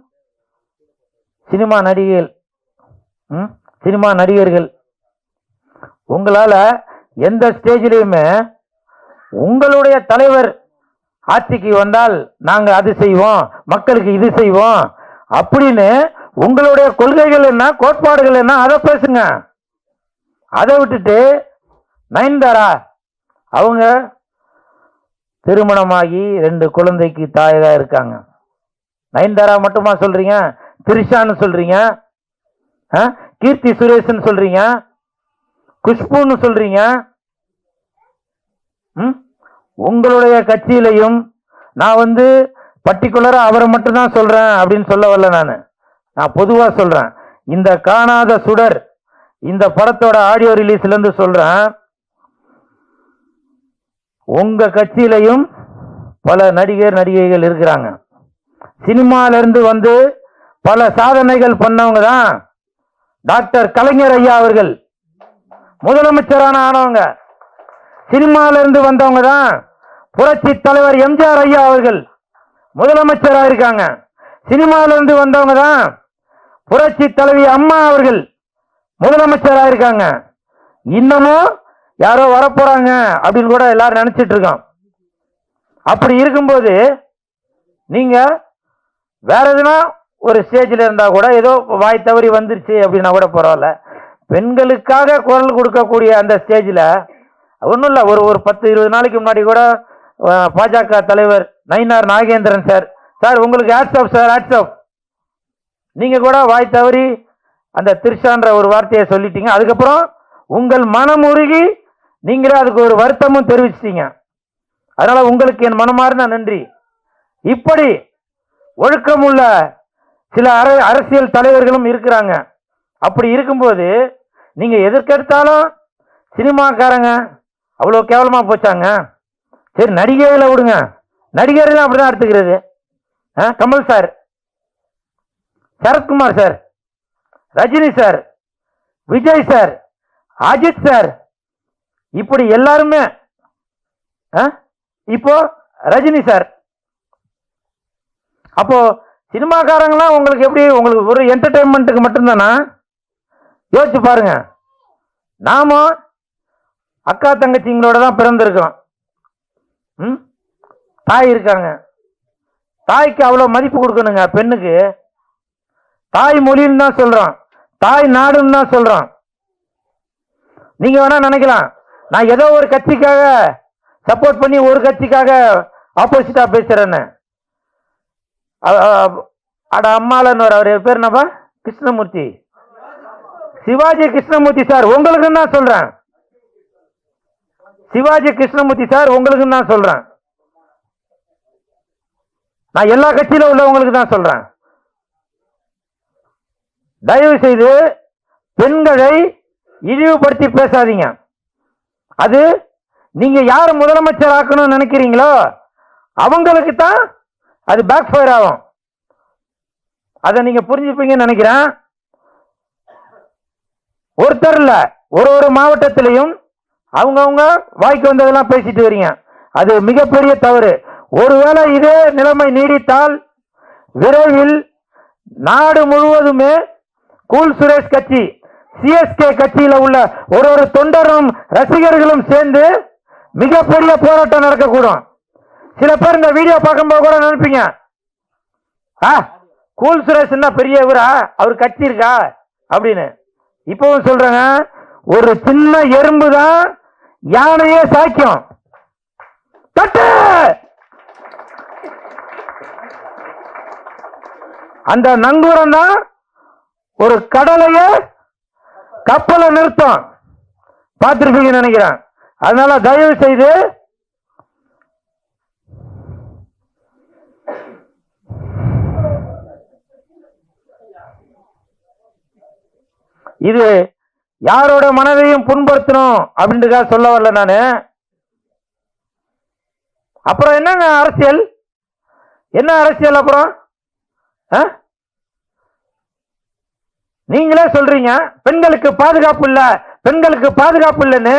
Speaker 1: சினிமா நடிகைகள், சினிமா நடிகர்கள். உங்களால எந்த ஸ்டேஜிலையுமே உங்களுடைய தலைவர் ஆட்சிக்கு வந்தால் நாங்க அது செய்வோம், மக்களுக்கு இது செய்வோம் அப்படின்னு உங்களுடைய கொள்கைகள் என்ன, கோட்பாடுகள் என்ன, அதை பேசுங்க. அதை விட்டுட்டு நயன்தாரா அவங்க திருமணமாகி 2 குழந்தைக்கு தாயதா இருக்காங்க. நயன்தாரா மட்டுமா சொல்றீங்க? திரிஷான்னு சொல்றீங்க, கீர்த்தி சுரேஷ்னு சொல்றீங்க, குஷ்புன்னு சொல்றீங்க. உங்களுடைய கட்சியிலையும் நான் வந்து பர்டிகுலரா அவரை மட்டும் தான் சொல்றேன் அப்படின்னு சொல்ல வரல. நான் பொதுவா சொல்றேன். இந்த காணாத சுடர் இந்த படத்தோட ஆடியோ ரிலீஸ்ல இருந்து சொல்றேன், உங்க கட்சியிலையும் பல நடிகர் நடிகைகள் இருக்கிறாங்க. சினிமால இருந்து வந்து பல சாதனைகள் பண்ணவங்க தான் டாக்டர் கலைஞர் ஐயா அவர்கள். முதலமைச்சரான ஆனவங்க. சினிமால இருந்து வந்தவங்க தான் புரட்சி தலைவர் எம்ஜிஆர் ஐயா அவர்கள் முதலமைச்சராக இருக்காங்க. சினிமால இருந்து வந்தவங்க தான் புரட்சி தலைவி அம்மா அவர்கள் முதலமைச்சராக இருக்காங்க. இன்னமும் யாரோ வரப்போறாங்க அப்படின்னு கூட எல்லாரும் நினைச்சிட்டு இருக்கோம். அப்படி இருக்கும்போது நீங்க வேற எதுனா ஒரு ஸ்டேஜில் இருந்தா கூட ஏதோ வாய் தவறி வந்துருச்சு அப்படின்னா கூட பரவாயில்ல. பெண்களுக்காக குரல் கொடுக்கக்கூடிய அந்த ஸ்டேஜில் ஒன்றும் இல்லை, ஒரு 10-20 நாளைக்கு முன்னாடி கூட பாஜக தலைவர் நயினார் நாகேந்திரன் சார் உங்களுக்கு hats off sir, hats off. நீங்க கூட வாய் தவறி அந்த திருஷான்ற ஒரு வார்த்தையை சொல்லிட்டீங்க. அதுக்கப்புறம் உங்கள் மனம் உருகி நீங்களே அதுக்கு ஒரு வருத்தமும் தெரிவிச்சிட்டீங்க. அதனால உங்களுக்கு என் மனமார்ந்த நன்றி. இப்படி ஒழுக்கமுள்ள சில அரசியல் தலைவர்களும் இருக்கிறாங்க. அப்படி இருக்கும்போது நீங்க எதற்கெடுத்தாலும் சினிமாக்காரங்க அவ்வளோ கேவலமா போச்சாங்க. சரி, நடிகைகளை விடுங்க, நடிகர்கள் அப்படிதான் எடுத்துக்கிறது. Kamal sir, Sarathkumar sir, Rajini sir, Vijay sir, Ajith sir, இப்படி எல்லாருமே. இப்போ ரஜினி சார். அப்போ சினிமாக்காரங்களாம் உங்களுக்கு எப்படி, உங்களுக்கு ஒரு என்டர்டைன்மெண்ட்டுக்கு மட்டும்தானா? யோசிச்சு பாருங்க. நாம அக்கா தங்கச்சிங்களோட தான் பிறந்திருக்கோம். தாய் இருக்காங்க. தாய்க்கு அவ்வளோ மதிப்பு கொடுக்கணுங்க. பெண்ணுக்கு தாய் மொழின்னு தான் சொல்றோம், தாய் நாடுன்னு தான் சொல்றோம். நீங்க வேணா நினைக்கலாம் நான் ஏதோ ஒரு கட்சிக்காக சப்போர்ட் பண்ணி ஒரு கட்சிக்காக ஆப்போசிட்டா பேசுறேன்னு. அட அம்மாலன்னு அவர் பேர் என்னப்பா? கிருஷ்ணமூர்த்தி, சிவாஜி கிருஷ்ணமூர்த்தி சார், உங்களுக்கு தான் சொல்றேன். சிவாஜி கிருஷ்ணமூர்த்தி சார், உங்களுக்கு தான் சொல்றேன். நான் எல்லா கட்சியில உள்ளவங்களுக்கு தான் சொல்றேன். தயவு செய்து பெண்களை இழிவுபடுத்தி பேசாதீங்க. அது நீங்க யார் முதலமைச்சர் ஆக்கணும்னு நினைக்கிறீங்களோ அவங்களுக்கு தான் அது பேக் ஃபயர் ஆகும். அதை நீங்க புரிஞ்சுப்பீங்கன்னு நினைக்கிறேன். ஒருத்தர் இல்ல, ஒரு மாவட்டத்திலையும் அவங்கவுங்க வாய்க்கு வந்ததெல்லாம் பேசிட்டு வரீங்க. அது மிகப்பெரிய தவறு. ஒருவேளை இதே நிலைமை நீடித்தால் விரைவில் நாடு முழுவதுமே கூல் சுரேஷ் கட்சி, சிஎஸ்கே கட்சியில உள்ள ஒரு தொண்டரும் ரசிகர்களும் சேர்ந்து மிகப்பெரிய போராட்டம் நடக்கக்கூடும். சில பேர் இந்த வீடியோ பார்க்கும்போது கூட நினைப்பீங்க, கூல் சுரேஷ் என்ன பெரிய இவரா, அவர் கட்சி இருக்கா அப்படின்னு. இப்பவும் சொல்றேங்க, ஒரு சின்ன எறும்பு தான் யானையே சாய்க்கும். தட்டு! அந்த நங்கூரம் தான் ஒரு கடலையே கப்பலை நிறுத்தும். பார்த்திருப்பீங்கன்னு நினைக்கிறேன். அதனால தயவு செய்து இது யாரோட மனதையும் புண்படுத்தணும் அப்படின்றதுக்காக சொல்ல வரல நானு. அப்புறம் என்னங்க அரசியல்? என்ன அரசியல்? அப்புறம் நீங்களே சொல்றீங்க பெண்களுக்கு பாதுகாப்பு இல்ல, பெண்களுக்கு பாதுகாப்பு இல்லைன்னு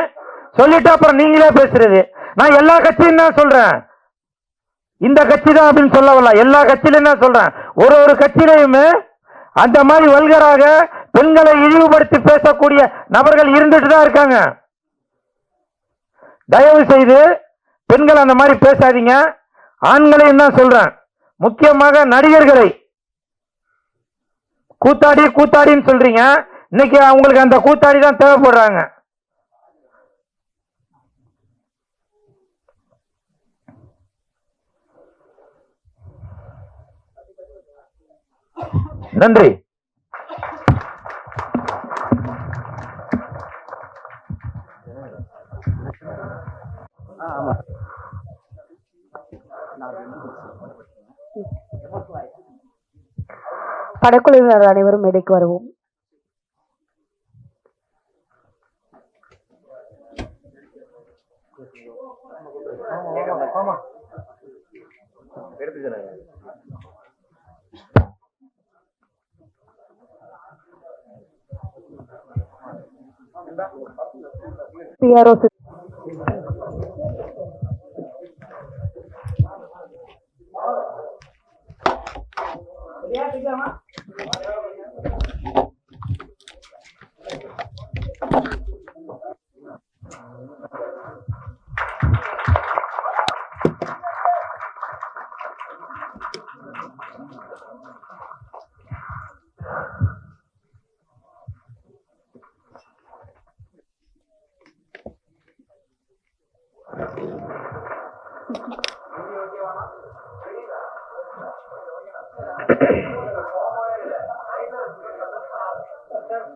Speaker 1: சொல்லிட்டு அப்புறம் நீங்களே பேசுறது. நான் எல்லா கட்சியும் தான் சொல்றேன், இந்த கட்சி தான் அப்படின்னு சொல்ல வரல, எல்லா கட்சியிலும் தான் சொல்றேன். ஒரு கட்சியிலையுமே அந்த மாதிரி வல்கராக பெண்களை இழிவுபடுத்தி பேசக்கூடிய நபர்கள் இருந்துட்டு தான் இருக்காங்க. தயவு செய்து பெண்கள் அந்த மாதிரி பேசாதீங்க. ஆண்களையும் தான் சொல்றேன், முக்கியமாக நடிகர்களை கூத்தாடின்னு சொல்றீங்க. இன்னைக்கு அவங்களுக்கு அந்த கூத்தாடி தான் தேவைப்படுறாங்க. நன்றி.
Speaker 2: படக்குழுவினர் அனைவரும் மேடைக்கு வருவோம். PRO